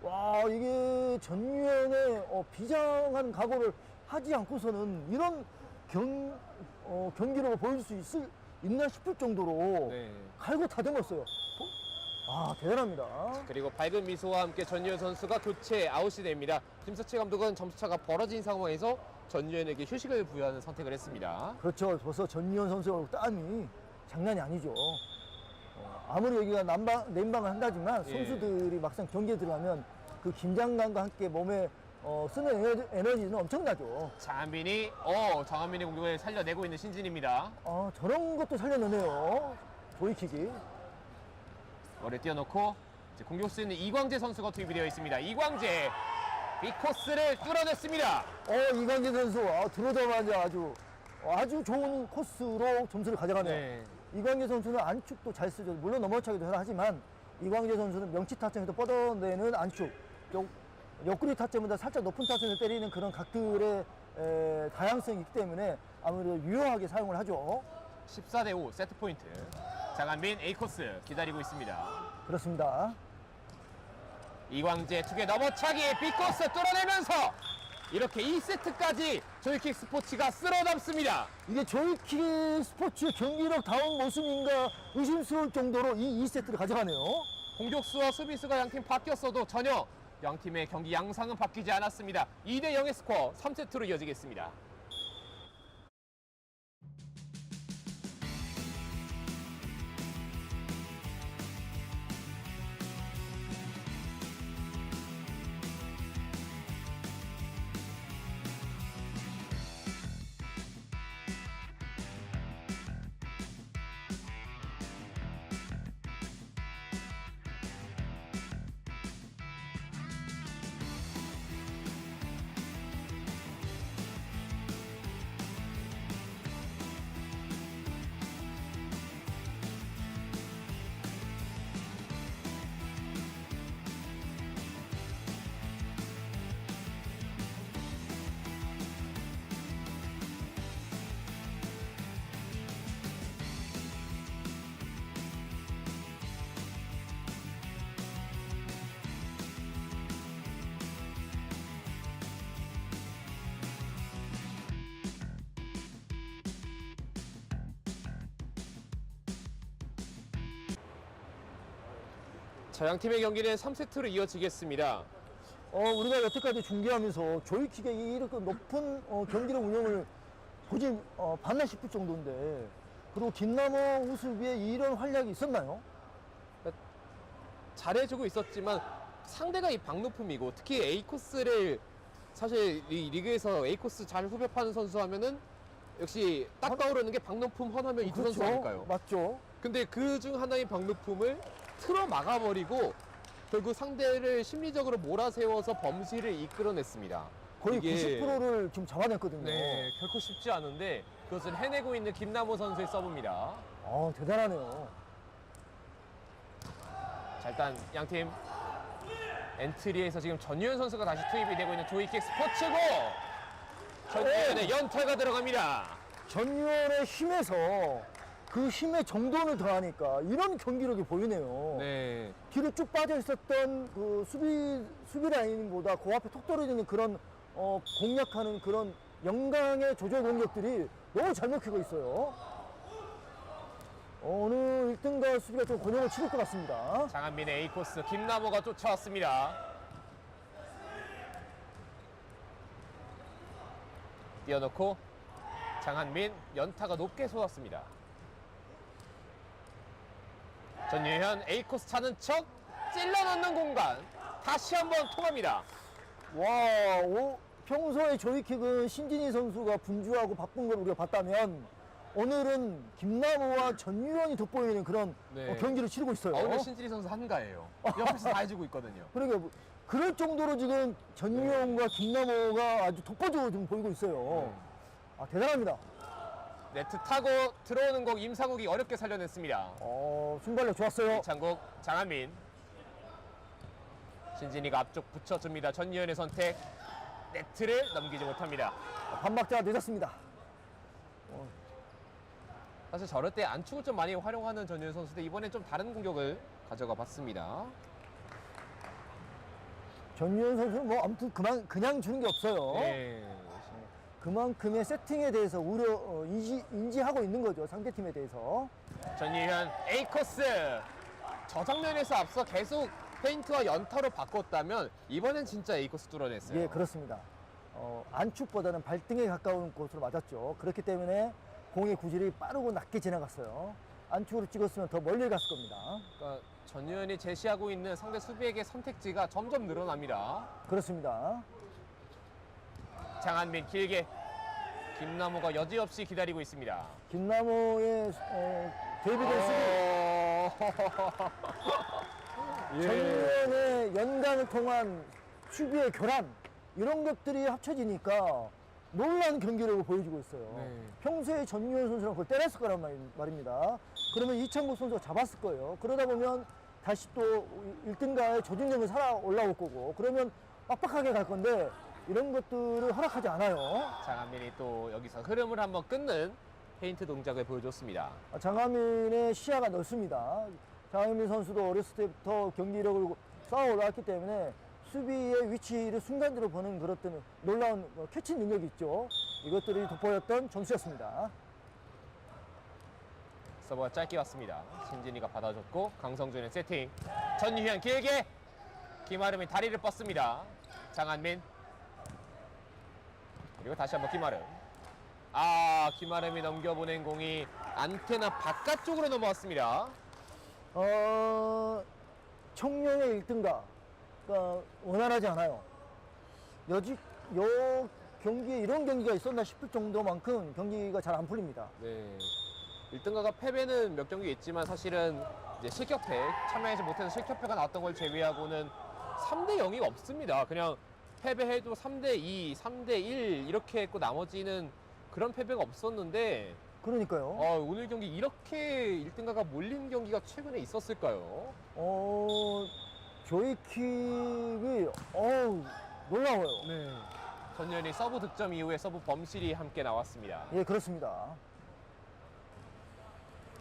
와, 이게 전유현의 비장한 각오를 하지 않고서는 이런 경기로 보여줄 수 있나 싶을 정도로 네. 갈고 다듬었어요. 대단합니다. 그리고 밝은 미소와 함께 전유현 선수가 교체 아웃이 됩니다. 김서치 감독은 점수차가 벌어진 상황에서 전유현에게 휴식을 부여하는 선택을 했습니다. 그렇죠. 벌써 전유현 선수의 땀이 장난이 아니죠. 아무리 여기가 냉방을 한다지만 예. 선수들이 막상 경기에 들어가면 그 긴장감과 함께 몸에 쓰는 에너지는 엄청나죠. 장한민이 장한민의 공격을 살려내고 있는 신진입니다. 저런 것도 살려내네요. 조이킥이. 머리를 띄워놓고 이제 공격수는 이광재 선수가 투입이 되어 있습니다. 이광재 빅코스를 뚫어냈습니다. 이광재 선수 들어오자마자 아주 좋은 코스로 점수를 가져가네요. 네. 이광재 선수는 안축도 잘 쓰죠. 물론 넘어차기도 하지만 이광재 선수는 명치 타점에서 뻗어내는 안축, 옆구리 타점보다 살짝 높은 타점을 때리는 그런 각들의 다양성이 있기 때문에 아무래도 유효하게 사용을 하죠. 14대 5 세트 포인트. 장한민 A코스 기다리고 있습니다. 그렇습니다. 이광재 투개 넘어차기 B코스 뚫어내면서 이렇게 2세트까지 조이킥 스포츠가 쓸어담습니다. 이게 조이킥 스포츠의 경기력 다운 모습인가 의심스러울 정도로 이 2세트를 가져가네요. 공격수와 수비수가 양팀 바뀌었어도 전혀 양팀의 경기 양상은 바뀌지 않았습니다. 2대 0의 스코어 3세트로 이어지겠습니다. 자, 양팀의 경기는 3세트로 이어지겠습니다. 우리가 여태까지 중계하면서 조이킥의 이렇게 높은 경기력 운영을 보지 봤나 싶을 정도인데, 그리고 김남호 우수비에 이런 활약이 있었나요? 잘해주고 있었지만 상대가 이 박노품이고 특히 A코스를 사실 이 리그에서 A코스 잘 후벼파는 선수 하면은 역시 딱 떠오르는 게 박노품, 허나면 이 두 선수 아닐까요? 맞죠. 근데 그 중 하나인 박노품을 틀어 막아버리고 결국 상대를 심리적으로 몰아세워서 범실을 이끌어냈습니다. 거의 이게 90%를 지금 잡아냈거든요. 네, 결코 쉽지 않은데 그것을 해내고 있는 김남호 선수의 서브입니다. 대단하네요. 자, 일단 양팀 엔트리에서 지금 전유현 선수가 다시 투입이 되고 있는 조이킥 스포츠고 전유현의 연타가 들어갑니다. 전유원의 힘에서 그 힘의 정돈을 더하니까 이런 경기력이 보이네요. 네. 뒤로 쭉 빠져 있었던 그 수비 라인보다 그 앞에 톡 떨어지는 그런 공략하는 그런 영광의 조절 공격들이 너무 잘 먹히고 있어요. 오늘 1등과 수비가 좀 곤욕을 치를 것 같습니다. 장한민의 A 코스 김남호가 쫓아왔습니다. 띄워놓고 장한민 연타가 높게 솟았습니다. 전유현 A 코스 차는 척 찔러 넣는 공간 다시 한번 통합니다. 와, 평소에 조이킥은 신진희 선수가 분주하고 바쁜 걸 우리가 봤다면 오늘은 김남호와 전유현이 돋보이는 그런 네. 경기를 치르고 있어요. 오늘 신진희 선수 한가해요. 옆에서 다 해주고 있거든요. 그러니까 그럴 정도로 지금 전유현과 김남호가 아주 독보적으로 좀 보이고 있어요. 아, 대단합니다. 네트 타고 들어오는 공 임상욱이 어렵게 살려냈습니다. 순발력 좋았어요. 이창국, 장한민. 신진이가 앞쪽 붙여줍니다. 전유현의 선택. 네트를 넘기지 못합니다. 반박자가 늦었습니다. 사실 저럴 때 안축을 좀 많이 활용하는 전유현 선수인데 이번엔 좀 다른 공격을 가져가 봤습니다. 전유현 선수는 뭐 아무튼 그냥 주는 게 없어요. 네. 그만큼의 세팅에 대해서 인지하고 있는 거죠. 상대팀에 대해서. 전유현 A 코스. 저 장면에서 앞서 계속 페인트와 연타로 바꿨다면 이번엔 진짜 A 코스 뚫어냈어요. 예, 그렇습니다. 안축보다는 발등에 가까운 곳으로 맞았죠. 그렇기 때문에 공의 구질이 빠르고 낮게 지나갔어요. 안축으로 찍었으면 더 멀리 갔을 겁니다. 그러니까 전유현이 제시하고 있는 상대 수비에게 선택지가 점점 늘어납니다. 그렇습니다. 장한민 길게. 김남호가 여지없이 기다리고 있습니다. 김남호의 데뷔된 수비, 전유현의 연간을 통한 수비의 교란 이런 것들이 합쳐지니까 놀라운 경기력을 보여주고 있어요. 네. 평소에 전유현 선수랑 그걸 때렸을 거란 말입니다. 그러면 이창국 선수가 잡았을 거예요. 그러다 보면 다시 또 1등가의 조준력을 살아 올라올 거고 그러면 빡빡하게 갈 건데 이런 것들을 허락하지 않아요. 장한민이 또 여기서 흐름을 한번 끊는 페인트 동작을 보여줬습니다. 장하민의 시야가 넓습니다. 장하민 선수도 어렸을 때부터 경기력을 쌓아 올라왔기 때문에 수비의 위치를 순간적으로 보는 그런 놀라운 캐치 능력이 있죠. 이것들이 돋보였던 점수였습니다. 서버가 짧게 왔습니다. 신진이가 받아줬고 강성준의 세팅. 전유현 길게. 김아름이 다리를 뻗습니다. 장한민. 그리고 다시 한번 김아름. 김아름이 넘겨보낸 공이 안테나 바깥쪽으로 넘어왔습니다. 청룡의 1등가 원활하지 않아요. 경기에 이런 경기가 있었나 싶을 정도만큼 경기가 잘 안 풀립니다. 네. 1등가가 패배는 몇 경기 있지만 사실은 이제 실격패, 참여하지 못해서 실격패가 나왔던 걸 제외하고는 3대 0이 없습니다. 그냥 패배해도 3대2, 3대1 이렇게 했고 나머지는 그런 패배가 없었는데 그러니까요. 오늘 경기 이렇게 1등가가 몰린 경기가 최근에 있었을까요? 조이킥이 놀라워요. 네. 전유현이 서브 득점 이후에 서브 범실이 함께 나왔습니다. 예, 그렇습니다.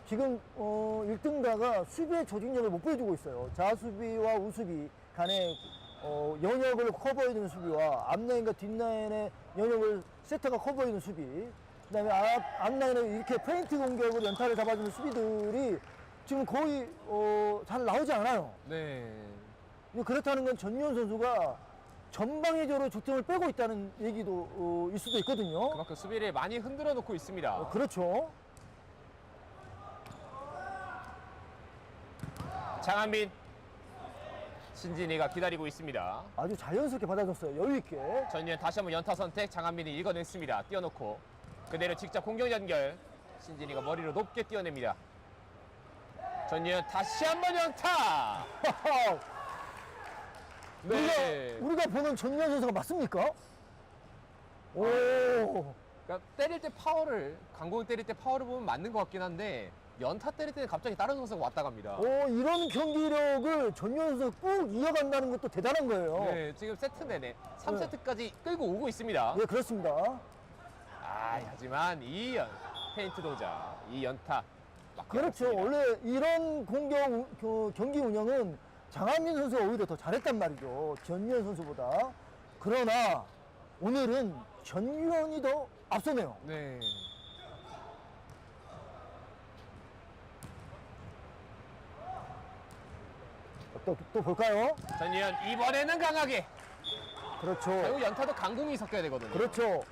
지금 1등가가 수비의 조직력을 못 보여주고 있어요. 좌수비와 우수비 간의 영역을 커버해주는 수비와 앞라인과 뒷라인의 영역을 세터가 커버해주는 수비, 그 다음에 앞라인에 이렇게 페인트 공격으로 연타를 잡아주는 수비들이 지금 거의 잘 나오지 않아요. 네. 그렇다는 건 전유현 선수가 전방위적으로 득점을 빼고 있다는 얘기도 일 수도 있거든요. 그만큼 수비를 많이 흔들어 놓고 있습니다. 그렇죠. 장한민. 신진이가 기다리고 있습니다. 아주 자연스럽게 받아줬어요. 여유있게. 전유현 다시 한번 연타 선택. 장한민이 읽어냈습니다. 띄워놓고 그대로 직접 공격 연결. 신진이가 머리로 높게 띄워냅니다. 전유현 다시 한번 연타. 네. 우리가 보는 전유현 선수가 맞습니까? 오. 그러니까 때릴 때 파워를, 강공을 때릴 때 파워를 보면 맞는 것 같긴 한데 연타 때릴 때는 갑자기 다른 선수가 왔다 갑니다. 이런 경기력을 전유현 선수가 꾹 이어간다는 것도 대단한 거예요. 네, 지금 세트 내내 3세트까지 끌고 오고 있습니다. 네, 그렇습니다. 하지만 이 페인트 도자, 이 연타. 그렇죠. 막혀놨습니다. 원래 이런 경기 운영은 장한민 선수가 오히려 더 잘했단 말이죠. 전유현 선수보다. 그러나 오늘은 전유현이 더 앞서네요. 네. 또 볼까요? 전유현 이번에는 강하게. 그렇죠. 결국 연타도 강공이 섞여야 되거든요. 그렇죠.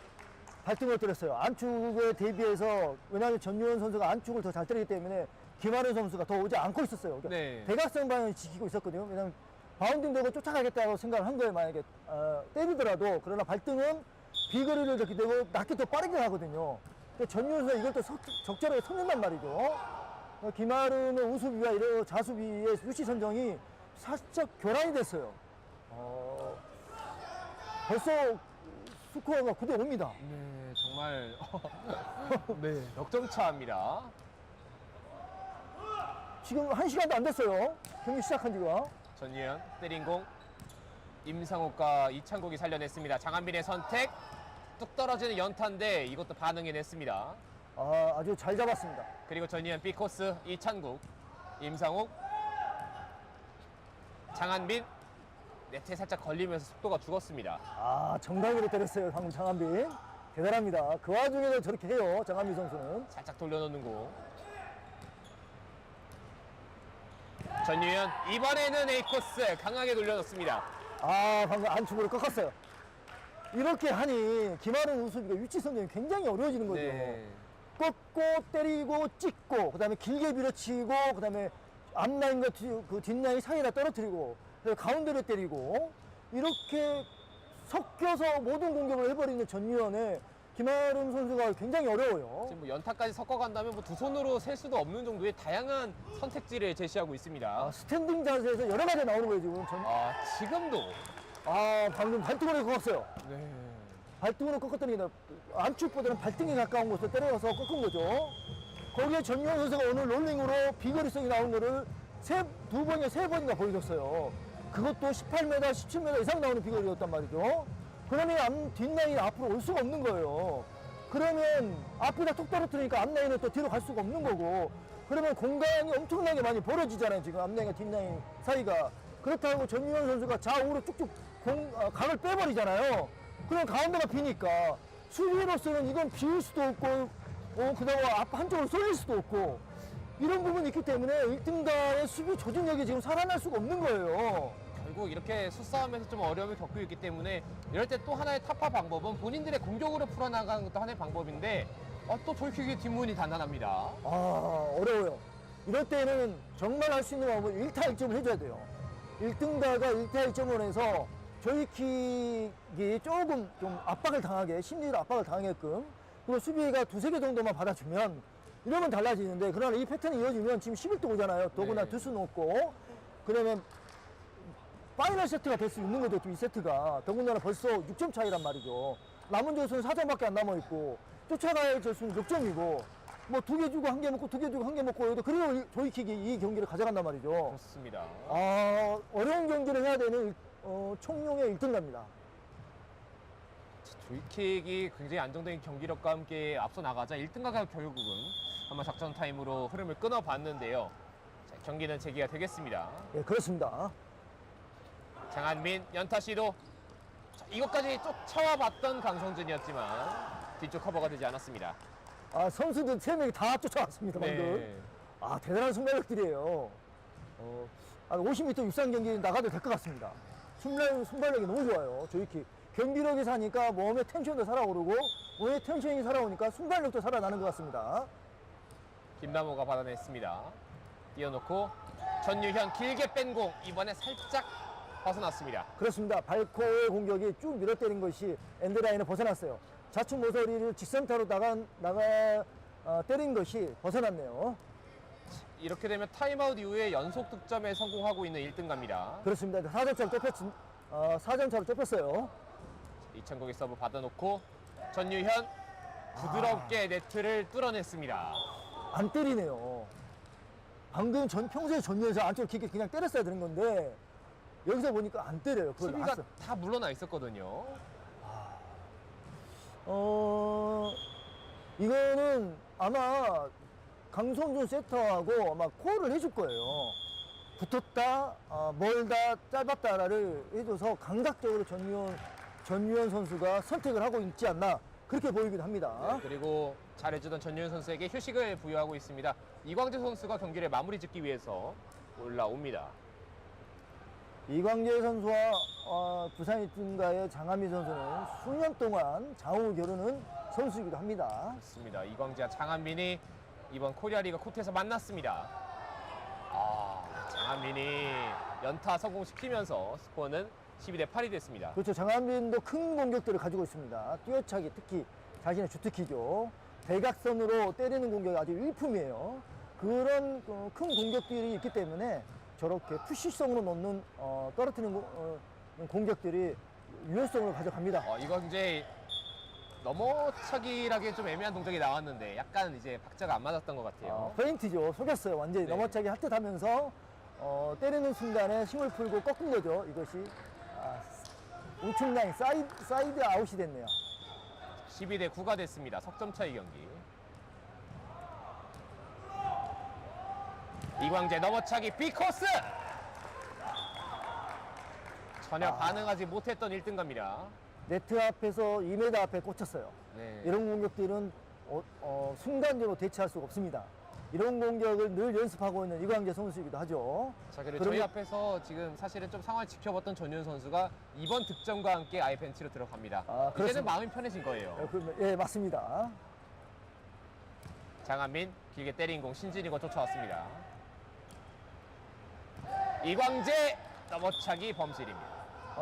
발등을 때렸어요. 안축에 대비해서, 왜냐하면 전유현 선수가 안축을 더 잘 때리기 때문에 김하른 선수가 더 오지 않고 있었어요. 그러니까 네. 대각선 방향을 지키고 있었거든요. 왜냐하면 바운딩 되고 쫓아가겠다고 생각을 한 거예요. 만약에 때리더라도. 그러나 발등은 비거리를 잡게 되고 낮게 더 빠르게 가거든요. 근데 전유현 선수가 이걸 또 적절하게 섞는단 말이죠. 김하른의 우수비와 이런 자수비의 위치 선정이 살짝 교란이 됐어요. 벌써 스코어가 9대 5입니다. 네, 정말 네, 역전차입니다. 지금 1시간도 안 됐어요. 경기 시작한 지가. 전유현 때린 공 임상욱과 이창국이 살려냈습니다. 장한빈의 선택 뚝 떨어지는 연타인데 이것도 반응해냈습니다. 아주 잘 잡았습니다. 그리고 전유현 B코스 이창국 임상욱 장한빈 네트에 살짝 걸리면서 속도가 죽었습니다. 정당으로 때렸어요. 방금 장한빈. 대단합니다. 그 와중에도 저렇게 해요. 장한빈 선수는. 살짝 돌려놓는 공. 전유현 이번에는 A코스 강하게 돌려줬습니다. 방금 안쪽으로 꺾었어요. 이렇게 하니 김하른 우수비가 위치 선정이 굉장히 어려워지는 거죠. 네. 꺾고 때리고 찍고 그다음에 길게 밀어치고 그다음에 앞라인과 그 뒷라인 사이에다 떨어뜨리고 가운데로 때리고 이렇게 섞여서 모든 공격을 해버리는 전유현의 김하른 선수가 굉장히 어려워요. 지금 뭐 연타까지 섞어간다면 뭐 두 손으로 셀 수도 없는 정도의 다양한 선택지를 제시하고 있습니다. 스탠딩 자세에서 여러 가지 나오는 거예요 지금. 지금도 방금 발등으로 꺾었어요. 네. 발등으로 꺾었더니 안축보다는 발등에 가까운 곳에 때려서 꺾은 거죠. 거기에 전유현 선수가 오늘 롤링으로 비거리성이 나오는 거를 두 번이나 세 번인가 보여줬어요. 그것도 18m, 17m 이상 나오는 비거리였단 말이죠. 그러면 뒷라인이 앞으로 올 수가 없는 거예요. 그러면 앞에다 톡 떨어뜨리니까 앞라인은 또 뒤로 갈 수가 없는 거고, 그러면 공간이 엄청나게 많이 벌어지잖아요. 지금 앞라인과 뒷라인 사이가. 그렇다고 전유현 선수가 좌우로 쭉쭉 각을 빼버리잖아요. 그럼 가운데가 비니까 수비로서는 이건 비울 수도 없고, 그다음에 앞 한쪽으로 쏠릴 수도 없고, 이런 부분이 있기 때문에 1등가의 수비 조직력이 지금 살아날 수가 없는 거예요. 결국 이렇게 수싸움에서 좀 어려움을 겪고 있기 때문에 이럴 때 또 하나의 타파 방법은 본인들의 공격으로 풀어나가는 것도 하나의 방법인데 또 조이킥의 뒷문이 단단합니다. 어려워요. 이럴 때는 정말 할 수 있는 방법은 1타 1점을 해줘야 돼요. 1등가가 1타 1점을 해서 조이킥이 조금 좀 압박을 당하게, 심리로 압박을 당하게끔, 그리고 수비가 두세 개 정도만 받아주면 이러면 달라지는데, 그러나 이 패턴이 이어지면 지금 11도 오잖아요. 더구나 네. 두수 높고, 그러면 파이널 세트가 될 수 있는 거죠. 이 세트가. 더군다나 벌써 6점 차이란 말이죠. 남은 점수는 4점밖에 안 남아있고, 쫓아가야 점수는 6점이고, 뭐 2개 주고 1개 먹고 2개 주고 1개 먹고, 그리고 조이킥이 이 경기를 가져간단 말이죠. 그렇습니다. 어려운 경기를 해야 되는 청룡의 1등갑니다. 조이킥이 굉장히 안정적인 경기력과 함께 앞서 나가자 1등가가 결국은 한번 작전 타임으로 흐름을 끊어봤는데요. 자, 경기는 재개가 되겠습니다. 예, 그렇습니다. 장한민 연타 시도. 자, 이것까지 쫓아와 봤던 강성준이었지만 뒤쪽 커버가 되지 않았습니다. 선수들 3명이 다 쫓아왔습니다, 방금. 대단한 순발력들이에요. 50m 육상 경기 나가도 될 것 같습니다. 순발력이 너무 좋아요, 조이킥. 경기력에서 하니까 몸의 텐션도 살아오르고, 몸의 텐션이 살아오니까 순발력도 살아나는 것 같습니다. 김남호가 받아냈습니다. 띄워놓고 전유현 길게 뺀 공, 이번에 살짝 벗어났습니다. 그렇습니다. 발코의 공격이 쭉 밀어때린 것이 엔드라인을 벗어났어요. 좌측 모서리를 직선타로 때린 것이 벗어났네요. 이렇게 되면 타임아웃 이후에 연속 득점에 성공하고 있는 1등갑니다. 그렇습니다. 4점 차로 좁혔어요. 이창국의 서브 받아놓고 전유현 부드럽게 네트를 뚫어냈습니다. 안 때리네요. 방금 평소에 전유현서 안쪽으로 깊게 그냥 때렸어야 되는 건데, 여기서 보니까 안 때려요. 그걸 수비가 놨어. 다 물러나 있었거든요. 이거는 아마 강성준 세터하고 아마 콜을 해줄 거예요. 붙었다, 멀다, 짧았다를 해줘서 감각적으로 전유현 선수가 선택을 하고 있지 않나 그렇게 보이기도 합니다. 네, 그리고 잘해주던 전유현 선수에게 휴식을 부여하고 있습니다. 이광재 선수가 경기를 마무리 짓기 위해서 올라옵니다. 이광재 선수와 부산 1등가의 장한미 선수는 수년 동안 장호 겨루는 선수이기도 합니다. 그렇습니다. 이광재와 장한민이 이번 코리아리그 코트에서 만났습니다. 장한민이 연타 성공시키면서 스코어는 12대 8이 됐습니다. 그렇죠. 장한민도 큰 공격들을 가지고 있습니다. 뛰어차기 특히 자신의 주특기죠. 대각선으로 때리는 공격이 아주 일품이에요. 그런 큰 공격들이 있기 때문에 저렇게 푸시성으로 놓는 떨어뜨리는 공격들이 유효성을 가져갑니다. 이광재 넘어차기라기 좀 애매한 동작이 나왔는데 약간 이제 박자가 안 맞았던 것 같아요. 페인트죠. 속였어요. 완전히 네. 넘어차기 할 듯 하면서 때리는 순간에 힘을 풀고 꺾은 거죠. 이것이 우측 라인 사이드 아웃이 됐네요. 12대 9가 됐습니다. 석점 차이 경기. 이광재 넘어차기 B코스! 전혀 반응하지 못했던 1등갑니다. 네트 앞에서 2m 앞에 꽂혔어요. 네. 이런 공격들은 순간적으로 대처할 수가 없습니다. 이런 공격을 늘 연습하고 있는 이광재 선수이기도 하죠. 자, 그리고 저희 앞에서 지금 사실은 좀 상황을 지켜봤던 전윤 선수가 이번 득점과 함께 아예 벤치로 들어갑니다. 이제는 그렇습니다. 마음이 편해진 거예요. 예, 맞습니다. 장한민 길게 때린 공 신진이가 쫓아왔습니다. 이광재 넘어차기 범실입니다.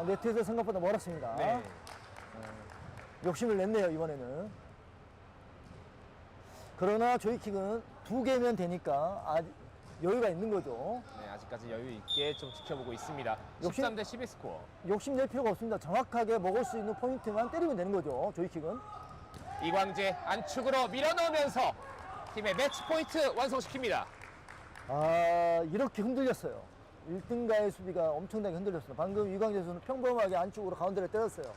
네트에서 생각보다 멀었습니다. 네. 욕심을 냈네요, 이번에는. 그러나 조이킥은 2개면 되니까 여유가 있는 거죠. 네, 아직까지 여유 있게 좀 지켜보고 있습니다. 욕심- 13대 12 스코어. 욕심낼 필요가 없습니다. 정확하게 먹을 수 있는 포인트만 때리면 되는 거죠, 조이킥은. 이광재 안축으로 밀어넣으면서 팀의 매치 포인트 완성시킵니다. 이렇게 흔들렸어요. 1등가의 수비가 엄청나게 흔들렸습니다. 방금 이광재 선수는 평범하게 안쪽으로 가운데를 때렸어요.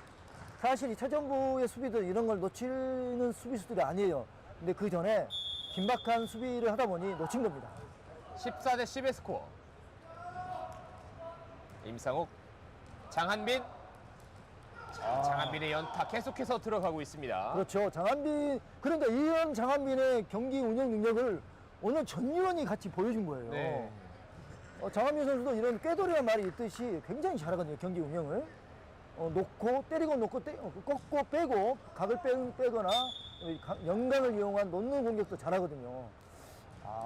사실 이 최전부의 수비들 이런 걸 놓치는 수비수들이 아니에요. 근데 그 전에 긴박한 수비를 하다 보니 놓친 겁니다. 14대 10의 스코어. 임상욱, 장한빈. 자, 장한빈의 연타 계속해서 들어가고 있습니다. 그렇죠. 그러니까 이런 장한빈의 경기 운영 능력을 오늘 전유원이 같이 보여준 거예요. 네. 장한빈 선수도 이런 꾀돌이란 말이 있듯이 굉장히 잘하거든요. 경기 운영을. 놓고 때리고 놓고 꺾고 빼고 각을 빼거나 영광을 이용한 놓는 공격도 잘하거든요.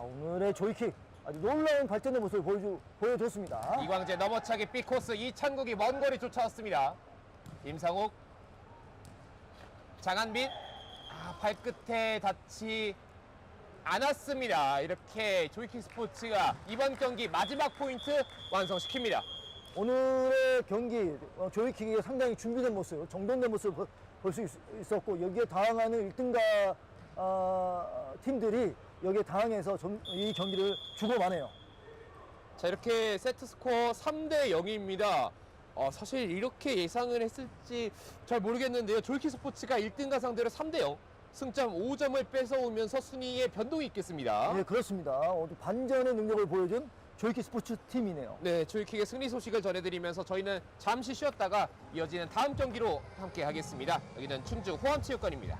오늘의 조이킥 아주 놀라운 발전의 모습을 보여줬습니다. 이광재 넘어차기 B코스 이찬국이 먼 거리 쫓아왔습니다. 임상욱, 장한빈. 발끝에 닿지 않았습니다. 이렇게 조이킥 스포츠가 이번 경기 마지막 포인트 완성시킵니다. 오늘의 경기 조이킥이 상당히 준비된 모습, 정돈된 모습을 볼 수 있었고 여기에 당하는 1등가 팀들이 여기에 당해서 이 경기를 주고마네요. 자, 이렇게 세트 스코어 3대 0입니다. 사실 이렇게 예상을 했을지 잘 모르겠는데요. 조이킥 스포츠가 1등가 상대로 3대 0. 승점 5점을 뺏어오면서 순위에 변동이 있겠습니다. 네, 그렇습니다. 반전의 능력을 보여준 조이킥 스포츠 팀이네요. 네, 조이킥의 승리 소식을 전해드리면서 저희는 잠시 쉬었다가 이어지는 다음 경기로 함께 하겠습니다. 여기는 충주 호암체육관입니다.